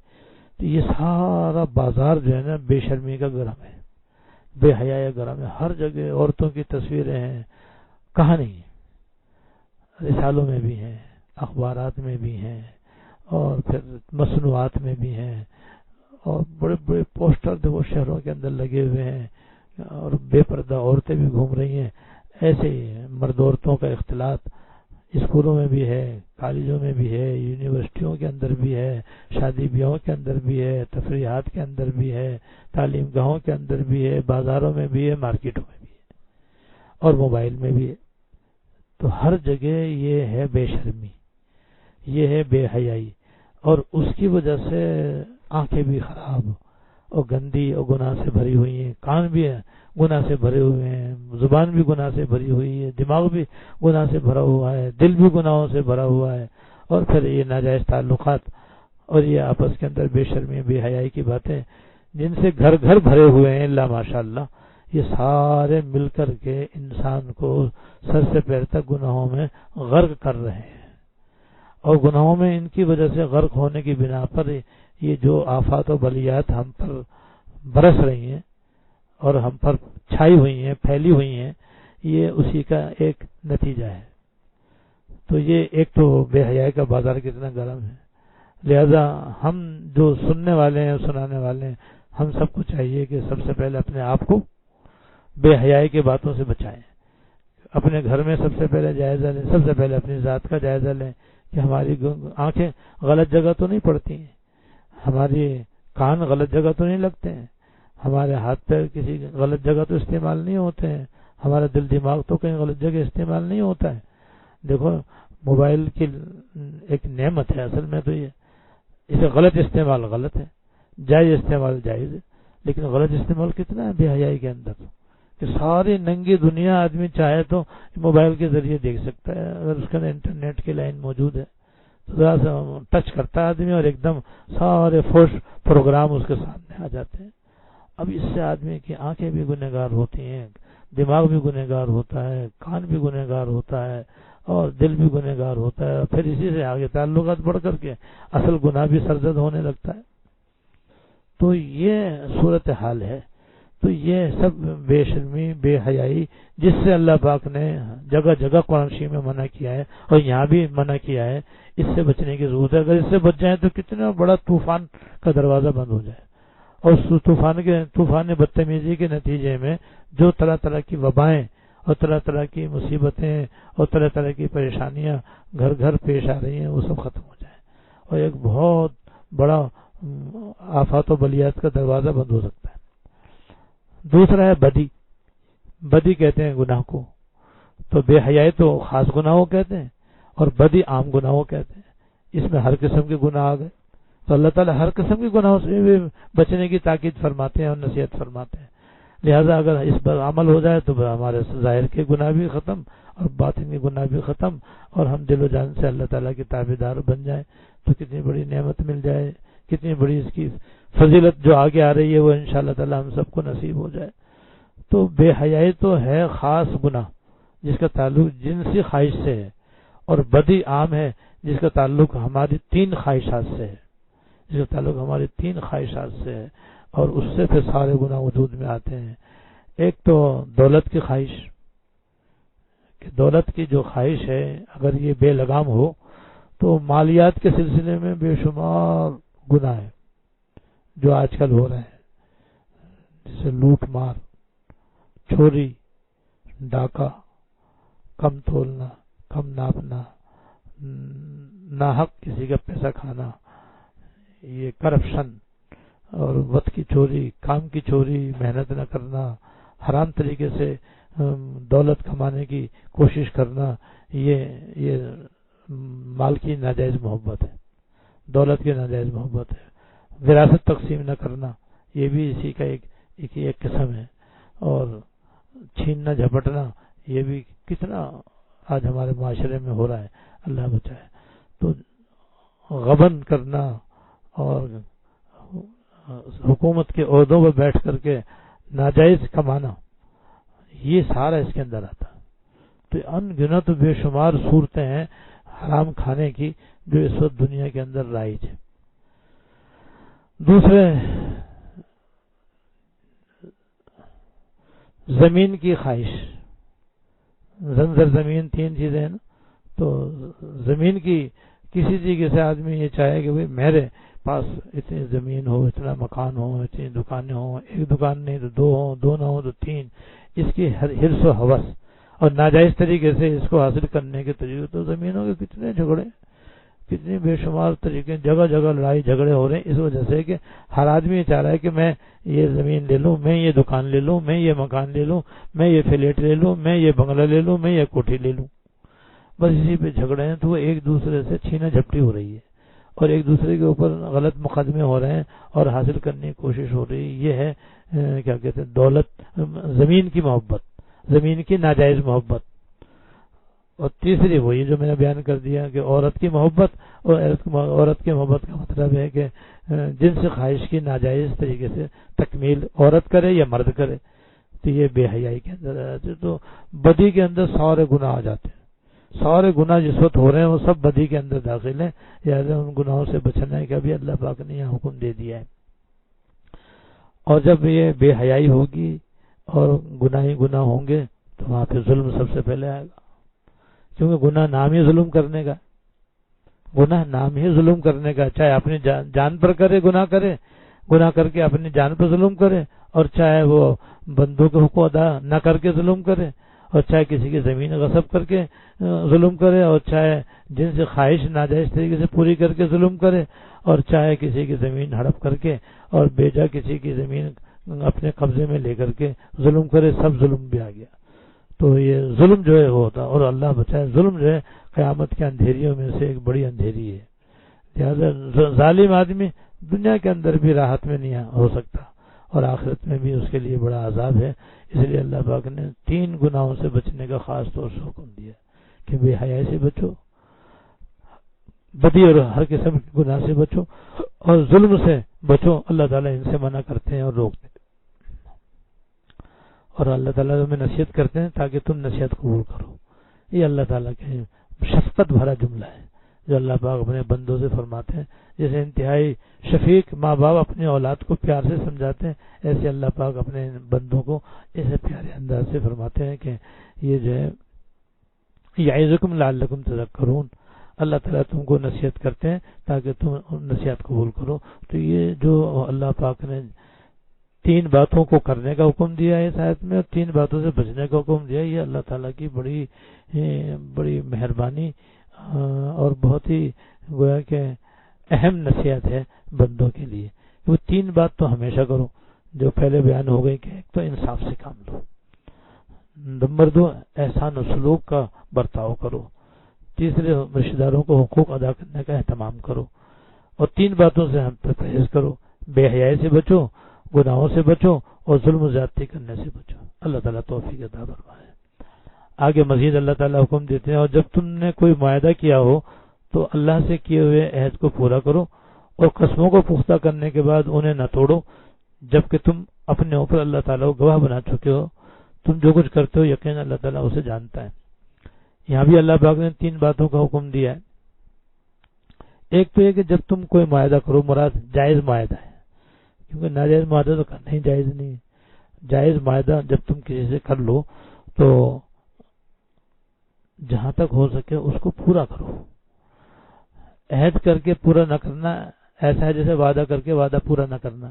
تو یہ سارا بازار جو ہے نا بے شرمی کا گرم ہے، بے حیائی کا گرم ہے. ہر جگہ عورتوں کی تصویریں ہیں، کہاں نہیں، رسالوں میں بھی ہیں، اخبارات میں بھی ہیں، اور پھر مصنوعات میں بھی ہیں، اور بڑے بڑے پوسٹر دیکھو شہروں کے اندر لگے ہوئے ہیں، اور بے پردہ عورتیں بھی گھوم رہی ہیں. ایسے ہی مرد عورتوں کا اختلاط اسکولوں میں بھی ہے، کالجوں میں بھی ہے، یونیورسٹیوں کے اندر بھی ہے، شادی بیاہوں کے اندر بھی ہے، تفریحات کے اندر بھی ہے، تعلیم گاہوں کے اندر بھی ہے، بازاروں میں بھی ہے، مارکیٹوں میں بھی ہے، اور موبائل میں بھی ہے. تو ہر جگہ یہ ہے بے شرمی، یہ ہے بے حیائی، اور اس کی وجہ سے آنکھیں بھی خراب اور گندی اور گناہ سے بھری ہوئی ہیں، کان بھی گناہ سے بھرے ہوئے ہیں، زبان بھی گناہ سے بھری ہوئی ہے، دماغ بھی گناہ سے بھرا ہوا ہے، دل بھی گناہوں سے بھرا ہوا ہے. اور پھر یہ ناجائز تعلقات اور یہ آپس کے اندر بے شرمی، بے حیائی کی باتیں جن سے گھر گھر بھرے ہوئے ہیں، اللہ ماشاءاللہ، یہ سارے مل کر کے انسان کو سر سے پیر تک گناہوں میں غرق کر رہے ہیں. اور گناہوں میں ان کی وجہ سے غرق ہونے کی بنا پر یہ جو آفات و بلیات ہم پر برس رہی ہیں اور ہم پر چھائی ہوئی ہیں، پھیلی ہوئی ہیں، یہ اسی کا ایک نتیجہ ہے. تو یہ ایک تو بے حیائی کا بازار کتنا گرم ہے. لہذا ہم جو سننے والے ہیں، سنانے والے ہیں، ہم سب کو چاہیے کہ سب سے پہلے اپنے آپ کو بے حیائی کی باتوں سے بچائیں. اپنے گھر میں سب سے پہلے جائزہ لیں، سب سے پہلے اپنی ذات کا جائزہ لیں کہ ہماری آنکھیں غلط جگہ تو نہیں پڑتی ہیں، ہماری کان غلط جگہ تو نہیں لگتے ہیں، ہمارے ہاتھ پیر کسی غلط جگہ تو استعمال نہیں ہوتے ہیں، ہمارا دل دماغ تو کہیں غلط جگہ استعمال نہیں ہوتا ہے. دیکھو موبائل کی ایک نعمت ہے، اصل میں تو یہ اسے غلط استعمال غلط ہے، جائز استعمال جائز ہے، لیکن غلط استعمال کتنا ہے بے حیائی کے اندر کہ ساری ننگی دنیا آدمی چاہے تو موبائل کے ذریعے دیکھ سکتا ہے. اگر اس کے اندر انٹرنیٹ کی لائن موجود ہے تو ذرا سا ٹچ کرتا ہے آدمی اور ایک دم سارے فوش پروگرام اس کے سامنے آ جاتے ہیں. اب اس سے آدمی کی آنکھیں بھی گنہگار ہوتی ہیں، دماغ بھی گنہگار ہوتا ہے، کان بھی گنہگار ہوتا ہے، اور دل بھی گنہگار ہوتا ہے. پھر اسی سے آگے تعلقات بڑھ کر کے اصل گناہ بھی سرزد ہونے لگتا ہے. تو یہ صورتحال ہے. تو یہ سب بے شرمی، بے حیائی، جس سے اللہ پاک نے جگہ جگہ قرآن شریف میں منع کیا ہے اور یہاں بھی منع کیا ہے، اس سے بچنے کی ضرورت ہے. اگر اس سے بچ جائیں تو کتنا بڑا طوفان کا دروازہ بند ہو جائے، اور طوفان بدتمیزی کے نتیجے میں جو طرح طرح کی وبائیں اور طرح طرح کی مصیبتیں اور طرح طرح کی پریشانیاں گھر گھر پیش آ رہی ہیں وہ سب ختم ہو جائیں، اور ایک بہت بڑا آفات و بلیات کا دروازہ بند ہو سکتا ہے. دوسرا ہے بدی. بدی کہتے ہیں گناہ کو. تو بے حیائی تو خاص گناہوں کہتے ہیں اور بدی عام گناہوں کہتے ہیں. اس میں ہر قسم کے گناہ آ گئے. تو اللہ تعالیٰ ہر قسم کے گناہوں سے بھی بچنے کی تاکید فرماتے ہیں اور نصیحت فرماتے ہیں. لہذا اگر اس پر عمل ہو جائے تو ہمارے ظاہر کے گناہ بھی ختم اور باطن کے گناہ بھی ختم، اور ہم دل و جان سے اللہ تعالیٰ کے تابعدار بن جائیں تو کتنی بڑی نعمت مل جائے، کتنی بڑی اس کی فضیلت جو آگے آ رہی ہے وہ انشاءاللہ تعالی ہم سب کو نصیب ہو جائے. تو بے حیائی تو ہے خاص گناہ جس کا تعلق جنسی خواہش سے ہے، اور بدی عام ہے جس کا تعلق ہماری 3 خواہشات سے ہے، جس کا تعلق ہماری 3 خواہشات سے ہے، اور اس سے پھر سارے گناہ وجود میں آتے ہیں. ایک تو دولت کی خواہش، کہ دولت کی جو خواہش ہے اگر یہ بے لگام ہو تو مالیات کے سلسلے میں بے شمار گناہ ہے جو آج کل ہو رہے ہیں، جیسے لوٹ مار، چوری، ڈاکہ، کم تولنا، کم ناپنا، ناحق کسی کا پیسہ کھانا، یہ کرپشن اور وقت کی چوری، کام کی چوری، محنت نہ کرنا، حرام طریقے سے دولت کمانے کی کوشش کرنا، یہ مال کی ناجائز محبت ہے، دولت کی ناجائز محبت ہے. وراثت تقسیم نہ کرنا یہ بھی اسی کا ایک قسم ہے، اور چھیننا جھپٹنا یہ بھی کتنا آج ہمارے معاشرے میں ہو رہا ہے، اللہ بچائے۔ تو غبن کرنا اور حکومت کے عہدوں پر بیٹھ کر کے ناجائز کمانا، یہ سارا اس کے اندر آتا۔ تو ان گنت بے شمار صورتیں ہیں حرام کھانے کی جو اس وقت دنیا کے اندر رائج ہے۔ دوسرے، زمین کی خواہش، زنجر زمین، 3 چیزیں ہیں نا۔ تو زمین کی کسی طریقے سے آدمی یہ چاہے کہ میرے پاس اتنی زمین ہو، اتنا مکان ہو، اتنی دکانیں ہوں، 1 دکان نہیں تو 2 ہوں، 2 نہ ہوں تو 3، اس کی حرص و ہوس اور ناجائز طریقے سے اس کو حاصل کرنے کے طریقے۔ تو زمینوں کے کتنے جھگڑے، کتنی بے شمار طریقے، جگہ جگہ لڑائی جھگڑے ہو رہے ہیں، اس وجہ سے کہ ہر آدمی چاہ رہا ہے کہ میں یہ زمین لے لوں، میں یہ دکان لے لوں، میں یہ مکان لے لوں، میں یہ فلیٹ لے لوں، میں یہ بنگلہ لے لوں، میں یہ کوٹھی لے لوں۔ بس اسی پہ جھگڑے ہیں۔ تو وہ ایک دوسرے سے چھینا جھپٹی ہو رہی ہے اور ایک دوسرے کے اوپر غلط مقدمے ہو رہے ہیں اور حاصل کرنے کی کوشش ہو رہی ہے۔ یہ ہے کیا کہتے ہیں، دولت، زمین کی محبت، زمین کی ناجائز محبت۔ اور تیسری وہی جو میں نے بیان کر دیا کہ عورت کی محبت، اور عورت کی محبت کا مطلب ہے کہ جنس خواہش کی ناجائز طریقے سے تکمیل عورت کرے یا مرد کرے، تو یہ بے حیائی کے اندر آ جاتے۔ تو بدی کے اندر سارے گناہ آ جاتے ہیں، سارے گناہ جس وقت ہو رہے ہیں وہ سب بدی کے اندر داخل ہیں۔ لہٰذا ان گناہوں سے بچنا ہے کہ ابھی اللہ پاک نے یہاں حکم دے دیا ہے۔ اور جب یہ بے حیائی ہوگی اور گناہ ہی گناہ ہوں گے تو وہاں پہ ظلم سب سے پہلے آئے گا، کیونکہ گناہ نام ہی ظلم کرنے کا، گناہ نام ہی ظلم کرنے کا، چاہے اپنی جان پر کرے، گناہ کر کے اپنی جان پر ظلم کرے، اور چاہے وہ بندوں کے حقوق ادا نہ کر کے ظلم کرے، اور چاہے کسی کی زمین غصب کر کے ظلم کرے، اور چاہے جن سے خواہش ناجائز طریقے سے پوری کر کے ظلم کرے، اور چاہے کسی کی زمین ہڑپ کر کے اور بیجا کسی کی زمین اپنے قبضے میں لے کر کے ظلم کرے، سب ظلم بھی آ گیا۔ تو یہ ظلم جو ہے وہ ہوتا، اور اللہ بچائے، ظلم جو ہے قیامت کے اندھیریوں میں سے ایک بڑی اندھیری ہے۔ لہٰذا ظالم آدمی دنیا کے اندر بھی راحت میں نہیں ہو سکتا، اور آخرت میں بھی اس کے لیے بڑا عذاب ہے۔ اس لیے اللہ پاک نے 3 گناہوں سے بچنے کا خاص طور سے حکم دیا کہ بے حیائی سے بچو، بدی اور ہر قسم کے گناہ سے بچو، اور ظلم سے بچو۔ اللہ تعالیٰ ان سے منع کرتے ہیں اور روکتے ہیں، اور اللہ تعالیٰ تمہیں نصیحت کرتے ہیں تاکہ تم نصیحت قبول کرو۔ یہ اللہ تعالیٰ کے شفقت بھرا جملہ ہے جو اللہ پاک اپنے بندوں سے فرماتے ہیں۔ جیسے انتہائی شفیق ماں باپ اپنے اولاد کو پیار سے سمجھاتے ہیں، ایسے اللہ پاک اپنے بندوں کو ایسے پیارے انداز سے فرماتے ہیں کہ یہ جو ہے یعظکم لعلکم تذکرون، اللہ تعالیٰ تم کو نصیحت کرتے ہیں تاکہ تم نصیحت قبول کرو۔ تو یہ جو اللہ پاک نے 3 باتوں کو کرنے کا حکم دیا ہے اس آیت میں، اور 3 باتوں سے بچنے کا حکم دیا ہے، یہ اللہ تعالیٰ کی بڑی مہربانی اور بہت ہی گویا کہ اہم نصیحت ہے بندوں کے لیے۔ وہ 3 بات تو ہمیشہ کرو جو پہلے بیان ہو گئی کہ ایک تو انصاف سے کام لو، نمبر 2 احسان و سلوک کا برتاؤ کرو، تیسرے رشتہ داروں کو حقوق ادا کرنے کا اہتمام کرو، اور 3 باتوں سے ہم پرہیز کرو، بے حیائی سے بچو، گناہوں سے بچو، اور ظلم و زیادتی کرنے سے بچو۔ اللہ تعالیٰ توفیق عطا فرمائے۔ آگے مزید اللہ تعالیٰ حکم دیتے ہیں، اور جب تم نے کوئی معاہدہ کیا ہو تو اللہ سے کیے ہوئے عہد کو پورا کرو، اور قسموں کو پختہ کرنے کے بعد انہیں نہ توڑو، جبکہ تم اپنے اوپر اللہ تعالیٰ کو گواہ بنا چکے ہو۔ تم جو کچھ کرتے ہو یقین اللہ تعالیٰ اسے جانتا ہے۔ یہاں بھی اللہ پاک نے 3 باتوں کا حکم دیا ہے۔ ایک تو یہ کہ جب تم کوئی معاہدہ کرو، مراد جائز معاہدہ ہے، کیونکہ ناجائز معاہدہ تو کرنا ہی جائز نہیں ہے۔ جائز معاہدہ جب تم کسی سے کر لو تو جہاں تک ہو سکے اس کو پورا کرو۔ عہد کر کے پورا نہ کرنا ایسا ہے جیسے وعدہ کر کے وعدہ پورا نہ کرنا،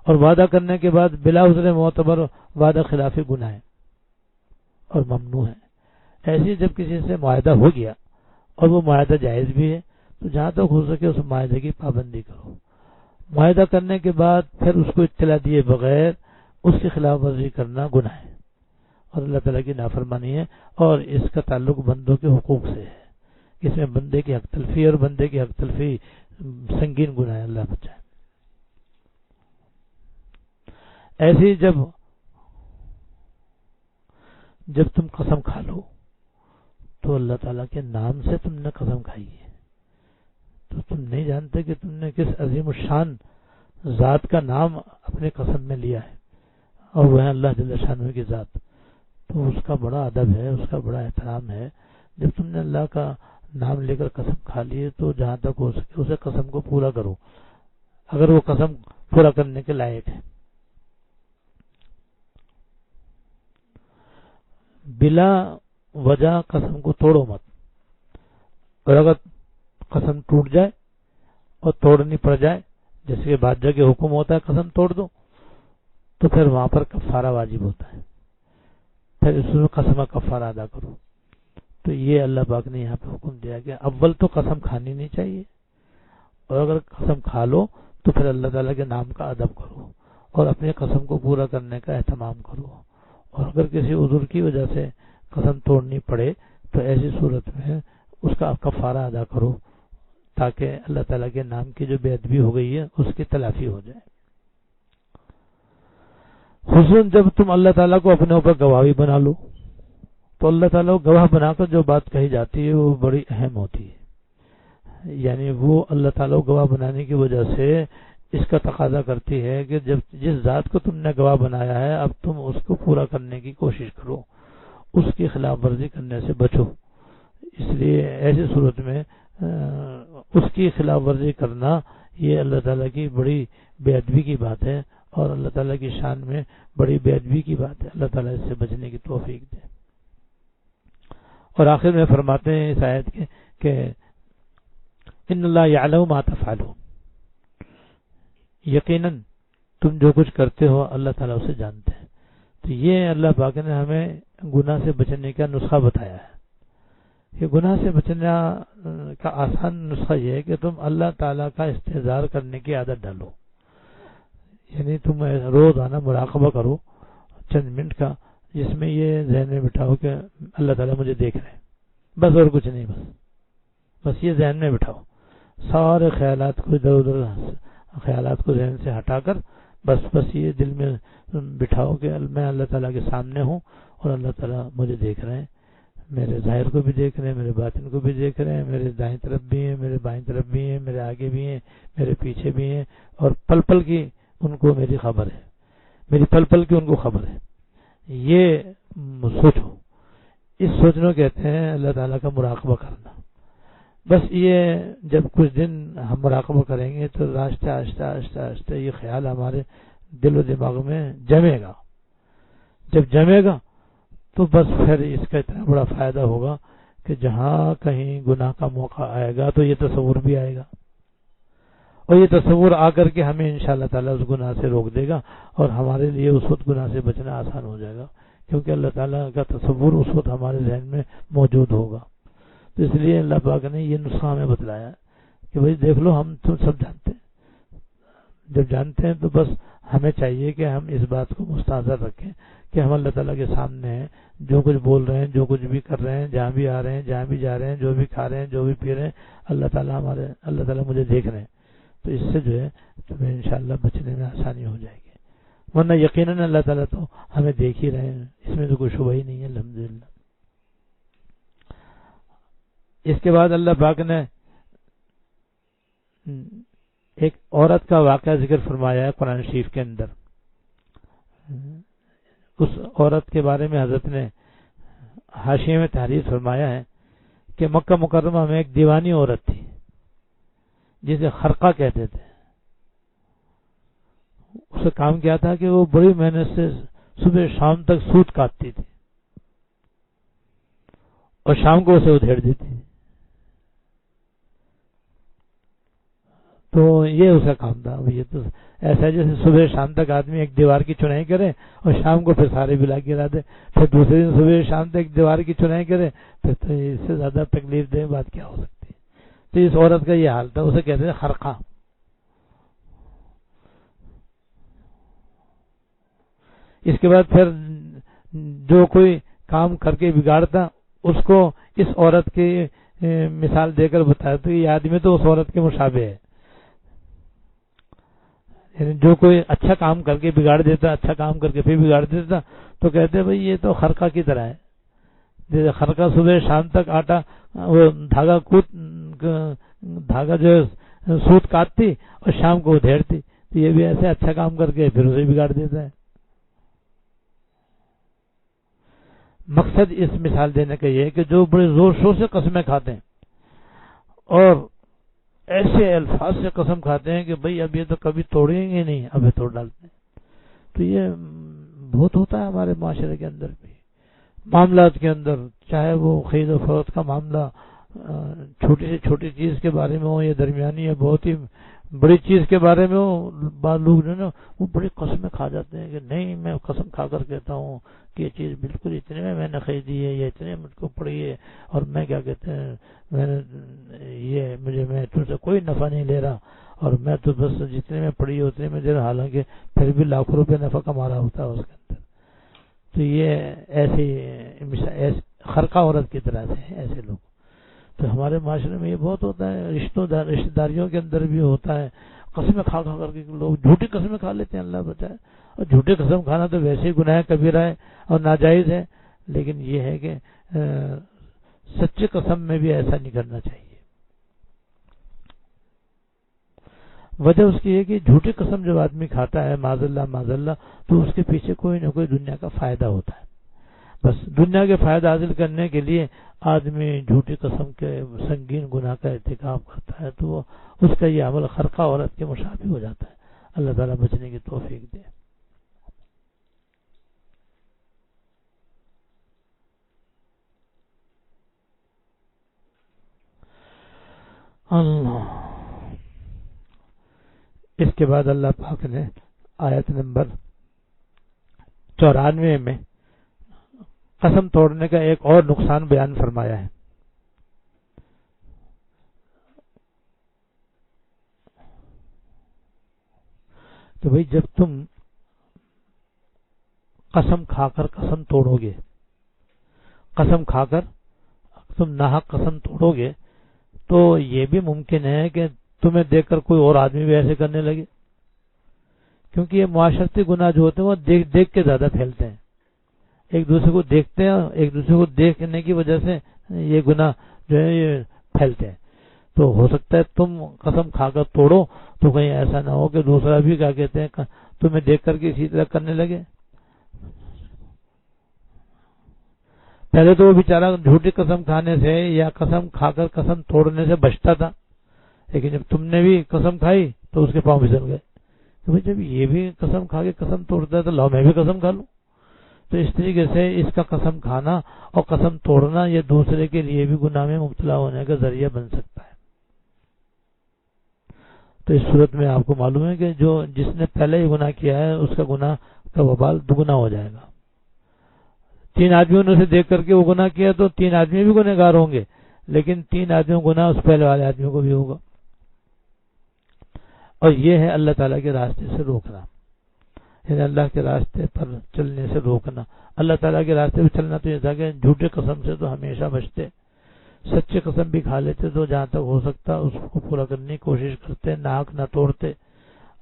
اور وعدہ کرنے کے بعد بلا عذر معتبر وعدہ خلاف گناہ ہے اور ممنوع ہے۔ ایسے جب کسی سے معاہدہ ہو گیا اور وہ معاہدہ جائز بھی ہے تو جہاں تک ہو سکے اس معاہدے کی پابندی کرو۔ معاہدہ کرنے کے بعد پھر اس کو اطلاع دیے بغیر اس کی خلاف ورزی کرنا گناہ ہے اور اللہ تعالیٰ کی نافرمانی ہے، اور اس کا تعلق بندوں کے حقوق سے ہے۔ اس میں بندے کی حق تلفی اور بندے کی حق تلفی سنگین گناہ ہے، اللہ بچائے۔ ایسے ہی جب تم قسم کھا لو تو اللہ تعالیٰ کے نام سے تم نے قسم کھائی ہے، تو تم نہیں جانتے کہ تم نے کس عظیم الشان ذات کا نام اپنے قسم میں لیا ہے، اور وہ ہے اللہ جل شانہ کی ذات. تو اس کا بڑا ادب ہے، اس کا بڑا احترام ہے. جب تم نے اللہ کا نام لے کر قسم کھا لی تو جہاں تک ہو سکے اسے قسم کو پورا کرو، اگر وہ قسم پورا کرنے کے لائق ہے. بلا وجہ قسم کو توڑو مت، اور اگر قسم ٹوٹ جائے اور توڑنی پڑ جائے، جیسے کہ بادشاہ کے حکم ہوتا ہے قسم توڑ دو، تو پھر وہاں پر کفارہ واجب ہوتا ہے، پھر اس میں قسم کا کفارہ ادا کرو. تو یہ اللہ پاک نے یہاں پہ حکم دیا کہ اول تو قسم کھانی نہیں چاہیے، اور اگر قسم کھا لو تو پھر اللہ تعالیٰ کے نام کا ادب کرو اور اپنی قسم کو پورا کرنے کا اہتمام کرو. اور اگر کسی عذر کی وجہ سے قسم توڑنی پڑے تو ایسی صورت میں اس کا کفارہ ادا کرو، تاکہ اللہ تعالیٰ کے نام کی جو بے ادبی ہو گئی ہے اس کی تلافی ہو جائے. خصوصاً جب تم اللہ تعالیٰ کو اپنے اوپر گواہی بنا لو، تو اللہ تعالیٰ کو گواہ بنا کر جو بات کہی جاتی ہے وہ بڑی اہم ہوتی ہے. یعنی وہ اللہ تعالیٰ کو گواہ بنانے کی وجہ سے اس کا تقاضا کرتی ہے کہ جب جس ذات کو تم نے گواہ بنایا ہے اب تم اس کو پورا کرنے کی کوشش کرو، اس کی خلاف ورزی کرنے سے بچو. اس لیے ایسی صورت میں اس کی خلاف ورزی کرنا یہ اللہ تعالیٰ کی بڑی بے ادبی کی بات ہے، اور اللہ تعالیٰ کی شان میں بڑی بے ادبی کی بات ہے. اللہ تعالیٰ اس سے بچنے کی توفیق دے. اور آخر میں فرماتے ہیں اس آیت کے کہ ان اللہ یعلم ما تفعلون، یقیناً تم جو کچھ کرتے ہو اللہ تعالیٰ اسے جانتے ہیں. تو یہ اللہ پاک نے ہمیں گناہ سے بچنے کا نسخہ بتایا ہے کہ گناہ سے بچنے کا آسان نسخہ یہ ہے کہ تم اللہ تعالیٰ کا استحضار کرنے کی عادت ڈالو. یعنی تم روزانہ مراقبہ کرو چند منٹ کا، جس میں یہ ذہن میں بٹھاؤ کہ اللہ تعالیٰ مجھے دیکھ رہے ہیں، بس اور کچھ نہیں، بس یہ ذہن میں بٹھاؤ. سارے خیالات کو ادھر ادھر خیالات کو ذہن سے ہٹا کر بس یہ دل میں بٹھاؤ کہ میں اللہ تعالیٰ کے سامنے ہوں اور اللہ تعالیٰ مجھے دیکھ رہے ہیں، میرے ظاہر کو بھی دیکھ رہے ہیں، میرے باطن کو بھی دیکھ رہے ہیں، میرے دائیں طرف بھی ہیں، میرے بائیں طرف بھی ہیں، میرے آگے بھی ہیں، میرے پیچھے بھی ہیں، اور پل پل کی ان کو میری خبر ہے، میری پل پل کی ان کو خبر ہے. یہ سوچو، اس سوچنا کہتے ہیں اللہ تعالیٰ کا مراقبہ کرنا. بس یہ جب کچھ دن ہم مراقبہ کریں گے تو آہستہ آہستہ آہستہ آہستہ یہ خیال ہمارے دل و دماغ میں جمے گا. جب جمے گا تو بس پھر اس کا اتنا بڑا فائدہ ہوگا کہ جہاں کہیں گناہ کا موقع آئے گا تو یہ تصور بھی آئے گا، اور یہ تصور آ کر کے ہمیں انشاءاللہ تعالیٰ اس گناہ سے روک دے گا، اور ہمارے لیے اس وقت گناہ سے بچنا آسان ہو جائے گا، کیونکہ اللہ تعالیٰ کا تصور اس وقت ہمارے ذہن میں موجود ہوگا. تو اس لیے اللہ پاک نے یہ نسخہ ہمیں بتلایا کہ بھائی دیکھ لو، ہم تو سب جانتے ہیں. جب جانتے ہیں تو بس ہمیں چاہیے کہ ہم اس بات کو مستحضر رکھیں کہ ہم اللہ تعالیٰ کے سامنے ہیں، جو کچھ بول رہے ہیں، جو کچھ بھی کر رہے ہیں، جہاں بھی آ رہے ہیں، جہاں بھی جا رہے ہیں، جو بھی کھا رہے ہیں، جو بھی پی رہے ہیں، اللہ تعالیٰ مجھے دیکھ رہے ہیں. تو اس سے جو ہے تمہیں انشاءاللہ بچنے میں آسانی ہو جائے گی، ورنہ یقیناً اللہ تعالیٰ تو ہمیں دیکھ ہی رہے ہیں، اس میں تو کوئی شبہ ہی نہیں ہے. الحمدللہ. اس کے بعد اللہ پاک نے ایک عورت کا واقعہ ذکر فرمایا ہے قرآن شریف کے اندر. اس عورت کے بارے میں حضرت نے حاشیے میں تحریر فرمایا ہے کہ مکہ مکرمہ میں ایک دیوانی عورت تھی جسے خرقہ کہتے تھے. اس کا کام کیا تھا کہ وہ بڑی محنت سے صبح شام تک سوت کاٹتی تھی اور شام کو اسے ادھیڑ دیتی تھی. تو یہ اس کا کام تھا. یہ تو ایسا جیسے صبح شام تک آدمی ایک دیوار کی چنائی کرے اور شام کو پھر سارے بلا گرا دے، پھر دوسرے دن صبح شام تک ایک دیوار کی چنائی کرے، پھر تو اس سے زیادہ تکلیف دہ بات کیا ہو سکتی ہے. تو اس عورت کا یہ حال تھا. اسے کہتے ہیں خرقہ. اس کے بعد پھر جو کوئی کام کر کے بگاڑتا اس کو اس عورت کی مثال دے کر بتایا تو یہ آدمی تو اس عورت کے مشابہ ہے. یعنی جو کوئی اچھا کام کر کے بگاڑ دیتا، اچھا کام کر کے پھر بگاڑ دیتا، تو کہتے ہیں بھئی یہ تو خرقہ کی طرح ہے. جیسے خرقہ صبح شام تک آٹا وہ دھاگا جو ہے سوت کاٹتی اور شام کو ادھیڑتی، تو یہ بھی ایسے اچھا کام کر کے پھر اسے بگاڑ دیتا ہے۔ مقصد اس مثال دینے کا یہ ہے کہ جو بڑے زور شور سے قسمیں کھاتے ہیں اور ایسے الفاظ سے قسم کھاتے ہیں کہ بھئی اب یہ تو کبھی توڑیں گے نہیں، اب یہ توڑ ڈالتے ہیں، تو یہ بہت ہوتا ہے ہمارے معاشرے کے اندر بھی، معاملات کے اندر، چاہے وہ خرید و فروخت کا معاملہ چھوٹی سے چھوٹی چیز کے بارے میں ہو یا درمیانی یا بہت ہی بڑی چیز کے بارے میں ہو، بعض لوگ جو ہے نا وہ بڑی قسمیں کھا جاتے ہیں کہ نہیں میں قسم کھا کر کہتا ہوں کہ یہ چیز بالکل اتنے میں نے خریدی ہے، یہ اتنے مجھ کو پڑی ہے، اور میں کیا کہتے ہیں میں تم سے کوئی نفع نہیں لے رہا، اور میں تو بس جتنے میں پڑی ہے اتنے میں دے رہا، حالانکہ پھر بھی لاکھوں روپے نفع کما رہا ہوتا ہے اس کے اندر۔ تو یہ ایسے خرقہ عورت کی طرح سے ہیں ایسے لوگ۔ تو ہمارے معاشرے میں یہ بہت ہوتا ہے، رشتہ داریوں کے اندر بھی ہوتا ہے، قسمیں کھا کر کے لوگ جھوٹی قسمیں کھا لیتے ہیں، اللہ بچائے۔ اور جھوٹی قسم کھانا تو ویسے ہی گناہ کبیرہ ہے اور ناجائز ہے، لیکن یہ ہے کہ سچی قسم میں بھی ایسا نہیں کرنا چاہیے۔ وجہ اس کی ہے کہ جھوٹی قسم جب آدمی کھاتا ہے معاذ اللہ تو اس کے پیچھے کوئی نہ کوئی دنیا کا فائدہ ہوتا ہے۔ بس دنیا کے فائدہ حاصل کرنے کے لیے آدمی جھوٹی قسم کے سنگین گناہ کا ارتکاب کرتا ہے، تو اس کا یہ عمل خرقہ عورت کے مشابہ ہو جاتا ہے۔ اللہ تعالیٰ بچنے کی توفیق دے۔ اللہ۔ اس کے بعد اللہ پاک نے آیت نمبر 94 میں قسم توڑنے کا ایک اور نقصان بیان فرمایا ہے۔ تو بھئی جب تم قسم کھا کر قسم توڑو گے، قسم کھا کر تم ناحق قسم توڑو گے، تو یہ بھی ممکن ہے کہ تمہیں دیکھ کر کوئی اور آدمی بھی ایسے کرنے لگے، کیونکہ یہ معاشرتی گناہ جو ہوتے ہیں وہ دیکھ کے زیادہ پھیلتے ہیں، ایک دوسرے کو دیکھتے ہیں، ایک دوسرے کو دیکھنے کی وجہ سے یہ گناہ جو ہے یہ پھیلتے ہیں۔ تو ہو سکتا ہے تم قسم کھا کر توڑو تو کہیں ایسا نہ ہو کہ دوسرا بھی کیا کہتے ہیں تمہیں دیکھ کر کے اسی طرح کرنے لگے۔ پہلے تو وہ بیچارہ جھوٹی قسم کھانے سے یا قسم کھا کر قسم توڑنے سے بچتا تھا، لیکن جب تم نے بھی قسم کھائی تو اس کے پاؤں پھسل گئے، تو جب یہ بھی قسم کھا کے قسم توڑتا ہے تو لاؤ میں بھی قسم کھا لوں۔ تو اس طریقے سے اس کا قسم کھانا اور قسم توڑنا یہ دوسرے کے لیے بھی گناہ میں مبتلا ہونے کا ذریعہ بن سکتا ہے۔ تو اس صورت میں آپ کو معلوم ہے کہ جس نے پہلے ہی گناہ کیا ہے اس کا گناہ کا وبال دگنا ہو جائے گا۔ 3 آدمیوں نے اسے دیکھ کر کے وہ گناہ کیا تو 3 آدمی بھی گنہگار ہوں گے، لیکن 3 آدمیوں کو گناہ اس پہلے والے آدمیوں کو بھی ہوگا۔ اور یہ ہے اللہ تعالیٰ کے راستے سے روکنا، یعنی اللہ کے راستے پر چلنے سے روکنا۔ اللہ تعالیٰ کے راستے پر چلنا تو یہ تھا کہ جھوٹے قسم سے تو ہمیشہ بچتے، سچے قسم بھی کھا لیتے تو جہاں تک ہو سکتا اس کو پورا کرنے کی کوشش کرتے، ناحق نہ توڑتے۔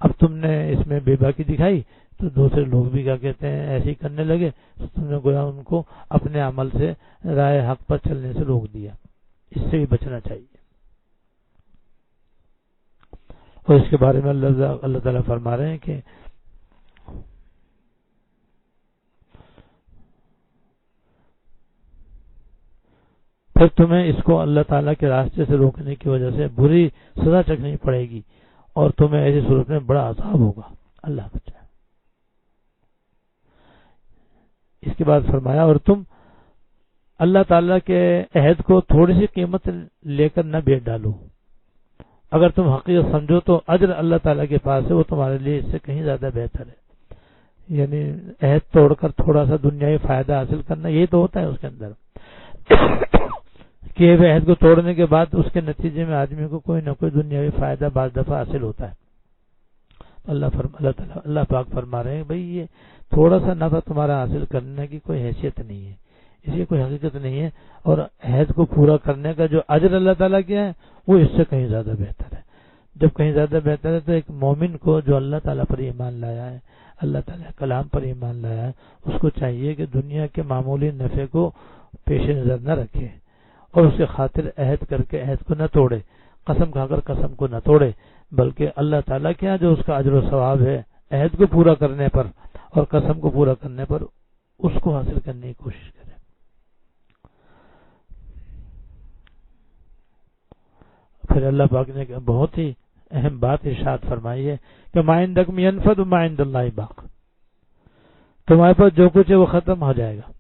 اب تم نے اس میں بے باکی دکھائی تو دوسرے لوگ بھی کیا کہتے ہیں ایسے ہی کرنے لگے، تم نے گویا ان کو اپنے عمل سے رائے حق پر چلنے سے روک دیا۔ اس سے بھی بچنا چاہیے۔ اور اس کے بارے میں اللہ تعالیٰ فرما رہے ہیں کہ پھر تمہیں اس کو اللہ تعالیٰ کے راستے سے روکنے کی وجہ سے بری سزا چکھنی پڑے گی اور تمہیں ایسی صورت میں بڑا عذاب ہوگا، اللہ بچائے۔ اس کے بعد فرمایا اور تم اللہ تعالیٰ کے عہد کو تھوڑی سی قیمت لے کر نہ بیچ ڈالو، اگر تم حقیقت سمجھو تو اجر اللہ تعالیٰ کے پاس ہے، وہ تمہارے لیے اس سے کہیں زیادہ بہتر ہے۔ یعنی عہد توڑ کر تھوڑا سا دنیاوی فائدہ حاصل کرنا، یہ تو ہوتا ہے اس کے اندر کہ عہد کو توڑنے کے بعد اس کے نتیجے میں آدمی کو کوئی نہ کوئی دنیاوی فائدہ بعض دفعہ حاصل ہوتا ہے۔ اللہ پاک فرما رہے ہیں بھئی یہ تھوڑا سا نفع تمہارا حاصل کرنے کی کوئی حیثیت نہیں ہے، اس کی کوئی حقیقت نہیں ہے، اور عہد کو پورا کرنے کا جو اجر اللہ تعالیٰ کیا ہے وہ اس سے کہیں زیادہ بہتر ہے۔ جب کہیں زیادہ بہتر ہے تو ایک مومن کو جو اللہ تعالیٰ پر ایمان لایا ہے، اللہ تعالیٰ کلام پر ایمان لایا ہے، اس کو چاہیے کہ دنیا کے معمولی نفع کو پیش نظر نہ رکھے اور اس کے خاطر عہد کر کے عہد کو نہ توڑے، قسم کھا کر قسم کو نہ توڑے، بلکہ اللہ تعالیٰ کے یہاں جو اس کا اجر و ثواب ہے عہد کو پورا کرنے پر اور قسم کو پورا کرنے پر، اس کو حاصل کرنے کی کوشش کرے۔ پھر اللہ پاک نے بہت ہی اہم بات ارشاد فرمائی ہے کہ ما عندکم ینفد وما عند اللہ باق، تمہارے پاس جو کچھ ہے وہ ختم ہو جائے گا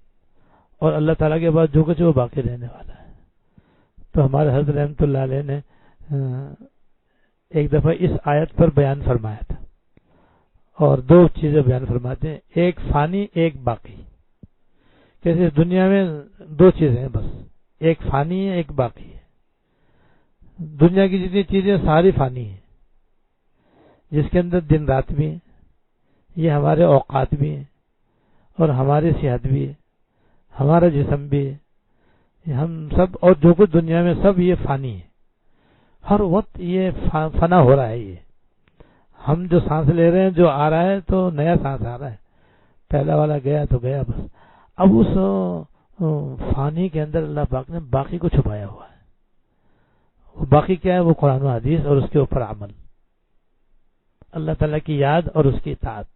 اور اللہ تعالیٰ کے پاس جو کچھ ہے وہ باقی رہنے والا ہے۔ تو ہمارے حضرت رحمۃ اللہ علیہ نے ایک دفعہ اس آیت پر بیان فرمایا تھا، اور دو چیزیں بیان فرماتے ہیں، ایک فانی ایک باقی۔ کیسے دنیا میں دو چیزیں ہیں بس، ایک فانی ہے ایک باقی ہے۔ دنیا کی جتنی چیزیں ساری فانی ہیں، جس کے اندر دن رات بھی ہیں، یہ ہمارے اوقات بھی ہیں اور ہماری صحت بھی ہے، ہمارا جسم بھی ہے، ہم سب اور جو کچھ دنیا میں سب یہ فانی ہے، ہر وقت یہ فنا ہو رہا ہے۔ یہ ہم جو سانس لے رہے ہیں، جو آ رہا ہے تو نیا سانس آ رہا ہے، پہلا والا گیا تو گیا بس۔ اب اس فانی کے اندر اللہ پاک نے باقی کو چھپایا ہوا ہے۔ وہ باقی کیا ہے؟ وہ قرآن و حدیث اور اس کے اوپر عمل، اللہ تعالیٰ کی یاد اور اس کی اطاعت،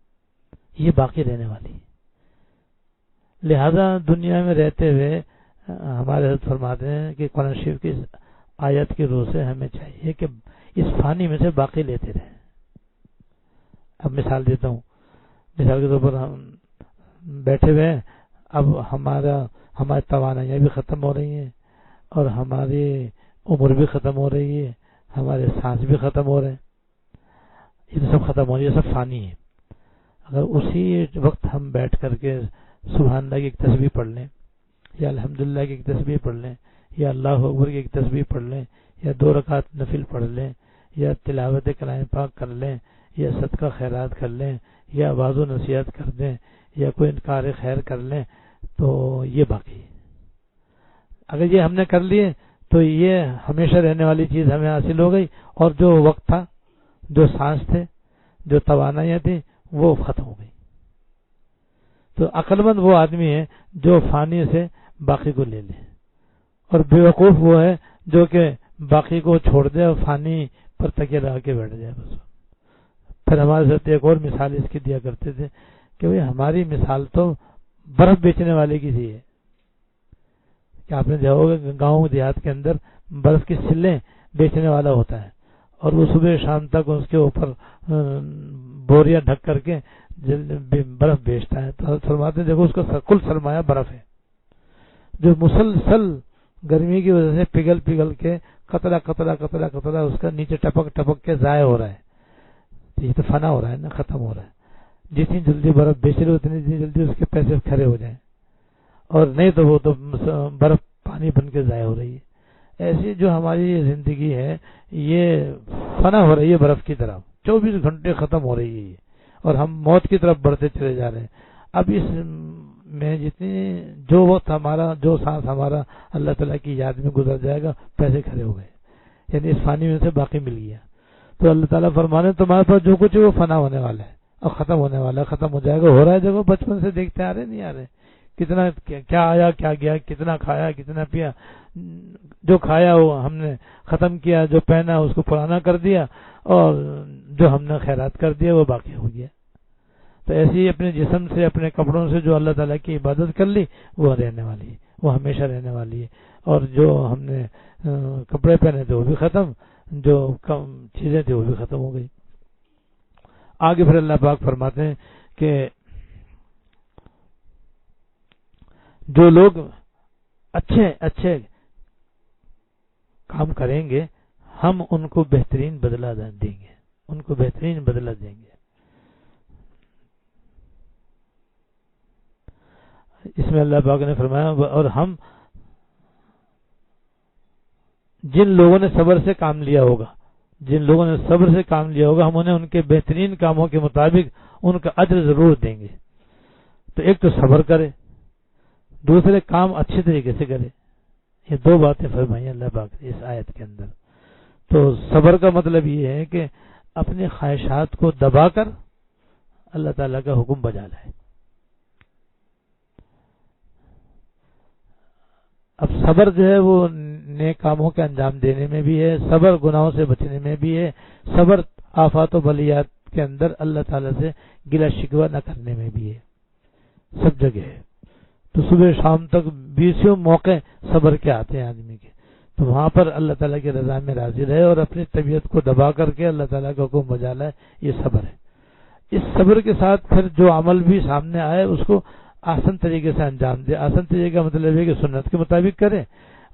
یہ باقی رہنے والی ہے۔ لہذا دنیا میں رہتے ہوئے ہمارے حضرت فرماتے ہیں کہ قرآن شریف کی آیت کی روح سے ہمیں چاہیے کہ اس فانی میں سے باقی لیتے رہیں۔ اب مثال دیتا ہوں، مثال کے طور پر ہم بیٹھے ہوئے ہیں، اب ہماری توانائیاں بھی ختم ہو رہی ہیں اور ہماری عمر بھی ختم ہو رہی ہے، ہمارے سانس بھی ختم ہو رہے ہیں، یہ تو سب ختم ہو رہی ہے، سب فانی ہے۔ اگر اسی وقت ہم بیٹھ کر کے سبحان اللہ کی ایک تسبیح پڑھ لیں، یا الحمدللہ کی ایک تسبیح پڑھ لیں، یا اللہ اکبر کی ایک تسبیح پڑھ لیں، یا 2 رکعت نفل پڑھ لیں، یا تلاوت کلام پاک کر لیں، یا صدقہ خیرات کر لیں، یا واعظ و نصیحت کر دیں، یا کوئی انکار خیر کر لیں، تو یہ باقی ہے۔ اگر یہ ہم نے کر لیے تو یہ ہمیشہ رہنے والی چیز ہمیں حاصل ہو گئی، اور جو وقت تھا، جو سانس تھے، جو توانائیاں تھیں، وہ ختم ہو گئی۔ تو عقل مند وہ آدمی ہے جو فانی سے باقی کو لے لے، اور بیوقوف وہ ہے جو کہ باقی کو چھوڑ دے اور فانی پر تکیہ لگا کے بیٹھ جائے بس۔ پھر ہمارے ساتھ ایک اور مثال اس کی دیا کرتے تھے کہ بھئی ہماری مثال تو برف بیچنے والے کی تھی ہے کہ آپ نے دیکھا ہوگا گاؤں دیہات کے اندر برف کی سلیں بیچنے والا ہوتا ہے، اور وہ صبح شام تک اس کے اوپر بوریاں ڈھک کر کے برف بیچتا ہے۔ تو فرماتے ہیں دیکھو اس کا کل سرمایہ برف ہے، جو مسلسل گرمی کی وجہ سے پگھل پگھل کے قطرہ قطرہ قطرہ قطرہ اس کا نیچے ٹپک ٹپک کے ضائع ہو رہا ہے۔ یہ تو فنا ہو رہا ہے نا، ختم ہو رہا ہے۔ جتنی جلدی برف بیچ رہے اتنی جلدی اس کے پیسے کھڑے ہو جائیں، اور نہیں تو وہ تو برف پانی بن کے ضائع ہو رہی ہے۔ ایسی جو ہماری زندگی ہے یہ فنا ہو رہی ہے برف کی طرح، 24 گھنٹے ختم ہو رہی ہے، اور ہم موت کی طرف بڑھتے چلے جا رہے ہیں۔ اب اس میں جتنی جو وقت ہمارا، جو سانس ہمارا اللہ تعالیٰ کی یاد میں گزر جائے گا، پیسے کھڑے ہو گئے، یعنی اس فانی میں سے باقی مل گیا۔ تو اللہ تعالیٰ فرمانے تمہارے پاس جو کچھ ہے وہ فنا ہونے والا ہے اور ختم ہونے والا ہے، ختم ہو جائے گا، ہو رہا ہے۔ دیکھو بچپن سے دیکھتے آ رہے نہیں آ رہے، کتنا کیا آیا کیا گیا، کتنا کھایا کتنا پیا، جو کھایا وہ ہم نے ختم کیا، جو پہنا اس کو پرانا کر دیا، اور جو ہم نے خیرات کر دیا وہ باقی ہو گیا۔ تو ایسے ہی اپنے جسم سے، اپنے کپڑوں سے جو اللہ تعالیٰ کی عبادت کر لی وہ رہنے والی ہے، وہ ہمیشہ رہنے والی ہے، اور جو ہم نے کپڑے پہنے تھے وہ بھی ختم، جو کم چیزیں تھیں وہ بھی ختم ہو گئی۔ آگے پھر اللہ پاک فرماتے ہیں کہ جو لوگ اچھے اچھے کام کریں گے ہم ان کو بہترین بدلہ دیں گے، ان کو بہترین بدلہ دیں گے۔ اس میں اللہ پاک نے فرمایا اور ہم جن لوگوں نے صبر سے کام لیا ہوگا، جن لوگوں نے صبر سے کام لیا ہوگا، ہم انہیں ان کے بہترین کاموں کے مطابق ان کا اجر ضرور دیں گے۔ تو ایک تو صبر کرے، دوسرے کام اچھے طریقے سے کرے، یہ 2 باتیں فرمائی اللہ پاک نے اس آیت کے اندر۔ تو صبر کا مطلب یہ ہے کہ اپنی خواہشات کو دبا کر اللہ تعالیٰ کا حکم بجا لائے. اب صبر جو ہے وہ نیک کاموں کے انجام دینے میں بھی ہے، صبر گناہوں سے بچنے میں بھی ہے، صبر آفات و بلیات کے اندر اللہ تعالیٰ سے گلہ شکوہ نہ کرنے میں بھی ہے، سب جگہ ہے. تو صبح شام تک 20 موقع صبر کے آتے ہیں آدمی کے، تو وہاں پر اللہ تعالیٰ کی رضا میں راضی رہے اور اپنی طبیعت کو دبا کر کے اللہ تعالیٰ کا حکم بجا لائے، یہ صبر ہے. اس صبر کے ساتھ پھر جو عمل بھی سامنے آئے اس کو آسان طریقے سے انجام دے. آسان طریقے کا مطلب ہے کہ سنت کے مطابق کرے،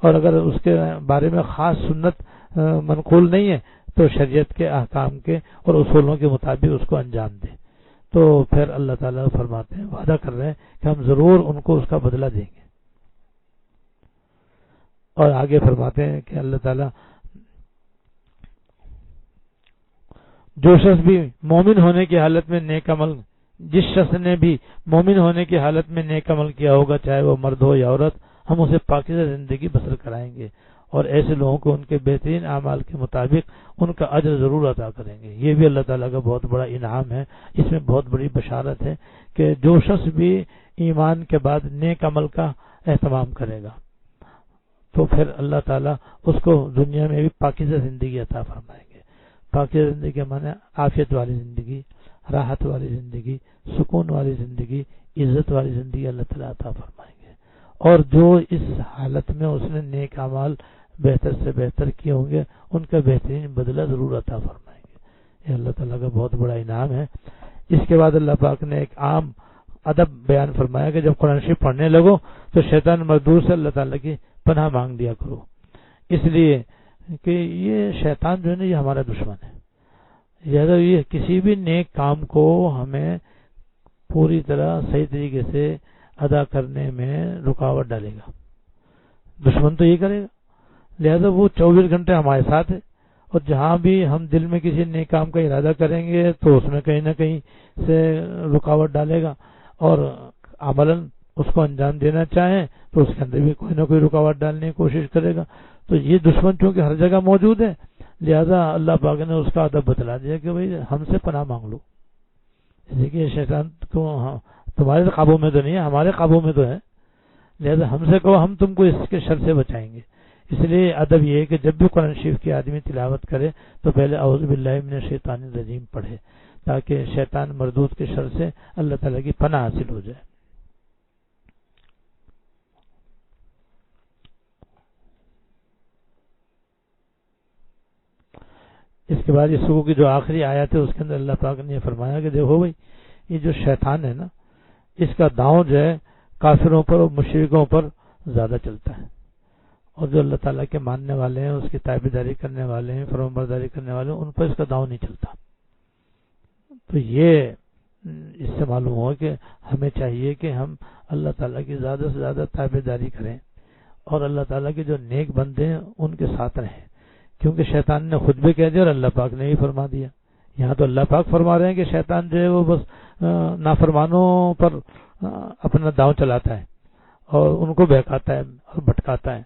اور اگر اس کے بارے میں خاص سنت منقول نہیں ہے تو شریعت کے احکام کے اور اصولوں کے مطابق اس کو انجام دے. تو پھر اللہ تعالیٰ فرماتے ہیں، وعدہ کر رہے ہیں کہ ہم ضرور ان کو اس کا بدلہ دیں گے. اور آگے فرماتے ہیں کہ اللہ تعالیٰ جو شخص بھی مومن ہونے کی حالت میں نیک عمل، جس شخص نے بھی مومن ہونے کی حالت میں نیک عمل کیا ہوگا، چاہے وہ مرد ہو یا عورت، ہم اسے پاکیزہ زندگی بسر کرائیں گے، اور ایسے لوگوں کو ان کے بہترین اعمال کے مطابق ان کا اجر ضرور عطا کریں گے. یہ بھی اللہ تعالیٰ کا بہت بڑا انعام ہے. اس میں بہت بڑی بشارت ہے کہ جو شخص بھی ایمان کے بعد نیک عمل کا اہتمام کرے گا تو پھر اللہ تعالیٰ اس کو دنیا میں بھی پاکیزہ زندگی عطا فرمائیں گے. پاکیزہ زندگی کے معنی عافیت والی زندگی، راحت والی زندگی، سکون والی زندگی، عزت والی زندگی اللہ تعالیٰ عطا فرمائیں گے. اور جو اس حالت میں اس نے نیک اعمال بہتر سے بہتر کیے ہوں گے ان کا بہترین بدلہ ضرور عطا فرمائیں گے. یہ اللہ تعالیٰ کا بہت بڑا انعام ہے. اس کے بعد اللہ پاک نے ایک عام ادب بیان فرمایا کہ جب قرآن شریف پڑھنے لگو تو شیطان مردود سے اللہ تعالیٰ کی پناہ مانگ دیا کرو، اس لیے کہ یہ شیطان جو ہے نا یہ ہمارا دشمن ہے. یہ کسی بھی نیک کام کو ہمیں پوری طرح صحیح طریقے سے ادا کرنے میں رکاوٹ ڈالے گا. دشمن تو یہ کرے گا، لہذا وہ 24 گھنٹے ہمارے ساتھ ہے، اور جہاں بھی ہم دل میں کسی نیک کام کا ارادہ کریں گے تو اس میں کہیں نہ کہیں سے رکاوٹ ڈالے گا، اور عملاً اس کو انجام دینا چاہیں تو اس کے اندر بھی کوئی نہ کوئی رکاوٹ ڈالنے کی کوشش کرے گا. تو یہ دشمن چونکہ ہر جگہ موجود ہے، لہذا اللہ پاک نے اس کا ادب بتلا دیا کہ بھئی ہم سے پناہ مانگ لو. دیکھیے شیطان کو تمہارے قابو میں تو نہیں ہے، ہمارے قابو میں تو ہے، لہذا ہم سے کہو، ہم تم کو اس کے شر سے بچائیں گے. اس لیے ادب یہ ہے کہ جب بھی قرآن شریف کی آدمی تلاوت کرے تو پہلے اعوذ باللہ من الشیطان الرجیم پڑھے، تاکہ شیطان مردود کے شر سے اللہ تعالیٰ کی پناہ حاصل ہو جائے. اس کے بعد اس سورہ کی جو آخری آیت ہے اس کے اندر اللہ پاک نے یہ فرمایا کہ دیکھو بھائی یہ جو شیطان ہے نا، اس کا داؤں جو ہے کافروں پر اور مشرکوں پر زیادہ چلتا ہے، اور جو اللہ تعالیٰ کے ماننے والے ہیں، اس کی تابعداری کرنے والے ہیں، فرمانبرداری کرنے والے ہیں، ان پر اس کا داؤں نہیں چلتا. تو یہ اس سے معلوم ہو کہ ہمیں چاہیے کہ ہم اللہ تعالیٰ کی زیادہ سے زیادہ تابعداری کریں اور اللہ تعالیٰ کے جو نیک بندے ہیں ان کے ساتھ رہیں، کیونکہ شیطان نے خود بھی کہہ دیا اور اللہ پاک نے بھی فرما دیا. یہاں تو اللہ پاک فرما رہے ہیں کہ شیطان جو ہے وہ بس نافرمانوں پر اپنا داؤں چلاتا ہے اور ان کو بہکاتا ہے اور بھٹکاتا ہے.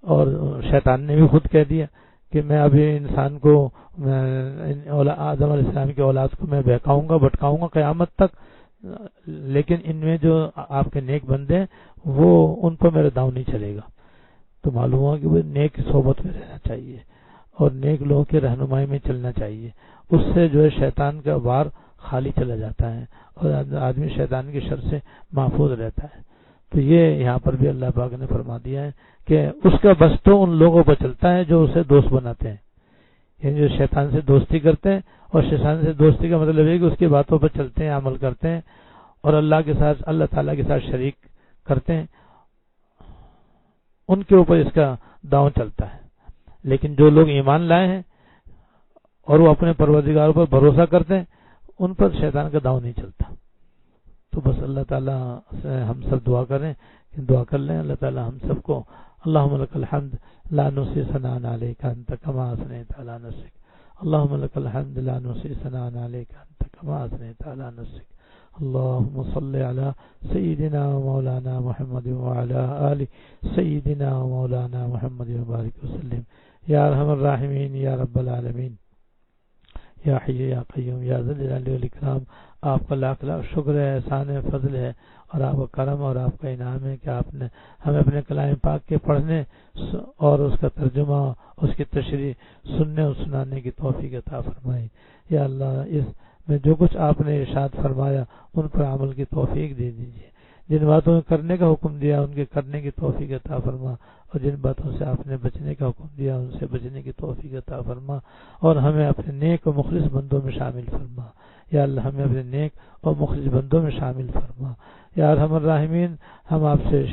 اور شیطان نے بھی خود کہہ دیا کہ میں ابھی انسان کو آدم علیہ السلام کی اولاد کو میں بہکاؤں گا، بھٹکاؤں گا قیامت تک، لیکن ان میں جو آپ کے نیک بندے ہیں وہ ان پر میرا داؤں نہیں چلے گا. تو معلوم ہوا کہ وہ نیک صحبت میں رہنا چاہیے اور نیک لوگوں کی رہنمائی میں چلنا چاہیے. اس سے جو ہے شیطان کا وار خالی چلا جاتا ہے اور آدمی شیطان کی شر سے محفوظ رہتا ہے. تو یہ یہاں پر بھی اللہ پاک نے فرما دیا ہے کہ اس کا بس تو ان لوگوں پر چلتا ہے جو اسے دوست بناتے ہیں، یعنی جو شیطان سے دوستی کرتے ہیں، اور شیطان سے دوستی کا مطلب ہے کہ اس کی باتوں پر چلتے ہیں، عمل کرتے ہیں اور اللہ تعالیٰ کے ساتھ شریک کرتے ہیں، ان کے اوپر اس کا داؤں چلتا ہے. لیکن جو لوگ ایمان لائے ہیں اور وہ اپنے پروردگار پر بھروسہ کرتے ہیں ان پر شیطان کا داؤں نہیں چلتا. تو بس اللہ تعالیٰ سے ہم سب دعا کریں، دعا کر لیں اللہ تعالیٰ ہم سب کو. اللہم لک الحمد لا نحصی ثناء علیک انت کما اثنیت علی نفسک. اللہم لک الحمد لا نحصی ثناء علیک انت کما اثنیت علی نفسک. اللہم صلی علی سیدنا و مولانا محمد وعلی آل سیدنا و مولانا محمد وبارک وسلم. یا ارحم الراحمین یا رب العالمین یا حی یا قیوم یا ذی الجلال والاکرام. آپ کا لاکھ لاکھ شکر ہے، احسان ہے، فضل ہے اور آپ کا کرم اور آپ کا انعام ہے کہ آپ نے ہمیں اپنے کلام پاک کے پڑھنے اور اس کا ترجمہ، اس کی تشریح سننے اور سنانے کی توفیق عطا فرمائی. یا اللہ اس میں جو کچھ آپ نے ارشاد فرمایا ان پر عمل کی توفیق دے دیجیے. جن باتوں میں کرنے کا حکم دیا ان کے کرنے کی توفیق عطا فرما، اور جن باتوں سے آپ نے بچنے کا حکم دیا ان سے بچنے کی توفیق عطا فرما، اور ہمیں اپنے نیک و مخلص بندوں میں شامل فرما. یا اللہ ہمیں اپنے نیک اور مخلص بندوں میں شامل فرما. یا ارحم الراحمین ہم آپ سے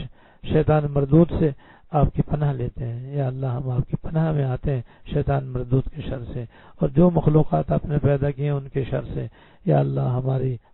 شیطان مردود سے آپ کی پناہ لیتے ہیں. یا اللہ ہم آپ کی پناہ میں آتے ہیں شیطان مردود کے شر سے اور جو مخلوقات آپ نے پیدا کیے ہیں ان کے شر سے. یا اللہ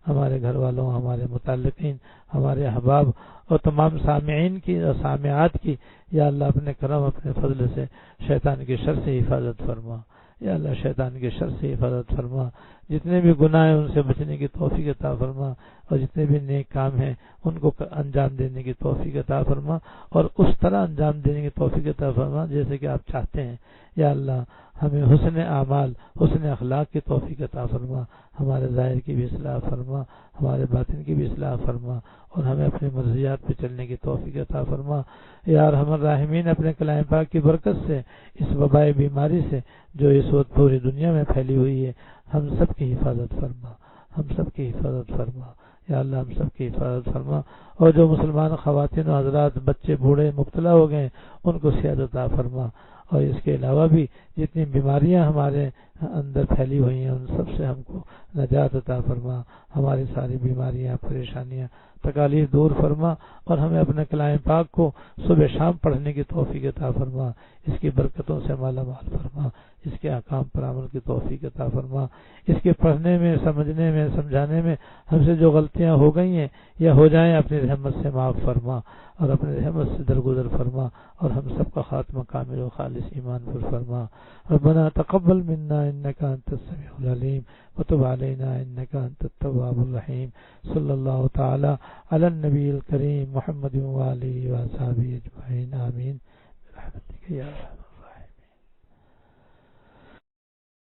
ہمارے گھر والوں، ہمارے متعلقین، ہمارے احباب اور تمام سامعین کی اور سامعات کی یا اللہ اپنے کرم اپنے فضل سے شیطان کے شر سے حفاظت فرما. یا اللہ شیطان کے شر سے حفاظت فرما. جتنے بھی گناہ ہیں ان سے بچنے کی توفیق عطا فرما، اور جتنے بھی نیک کام ہیں ان کو انجام دینے کی توفیق عطا فرما، اور اس طرح انجام دینے کی توفیق عطا فرما جیسے کہ آپ چاہتے ہیں. یا اللہ ہمیں حسن اعمال، حسن اخلاق کی توفیق عطا فرما. ہمارے ظاہر کی بھی اصلاح فرما، ہمارے باطن کی بھی اصلاح فرما، اور ہمیں اپنی مرضیات پہ چلنے کی توفیق عطا فرما. یا ارحم الراحمین اپنے کلام پاک کی برکت سے اس وبائی بیماری سے جو اس وقت پوری دنیا میں پھیلی ہوئی ہے ہم سب کی حفاظت فرما، ہم سب کی حفاظت فرما. یا اللہ ہم سب کی حفاظت فرما، اور جو مسلمان خواتین و حضرات بچے بوڑھے مبتلا ہو گئے ان کو صحت عطا فرما. اور اس کے علاوہ بھی جتنی بیماریاں ہمارے اندر پھیلی ہوئی ہیں ان سب سے ہم کو نجات عطا فرما. ہماری ساری بیماریاں، پریشانیاں، تکالیف دور فرما، اور ہمیں اپنے کلام پاک کو صبح شام پڑھنے کی توفیق عطا فرما. اس کی برکتوں سے مالا مال فرما، اس کے احکام پر عمل کی توفیق عطا فرما. اس کے پڑھنے میں، سمجھنے میں، سمجھانے میں ہم سے جو غلطیاں ہو گئی ہیں یا ہو جائیں اپنی رحمت سے معاف فرما، اور اپنے رحمت سے درگزر فرما، اور ہم سب کا خاتمہ کامل و خالص ایمان پر فرما. ربنا تقبل منا انك انت السميع العليم وتب علينا انك انت التواب الرحيم. صلی اللہ تعالی علی النبی الکریم محمد و آلہ و صحبہ اجمعین. آمین برحمتک یا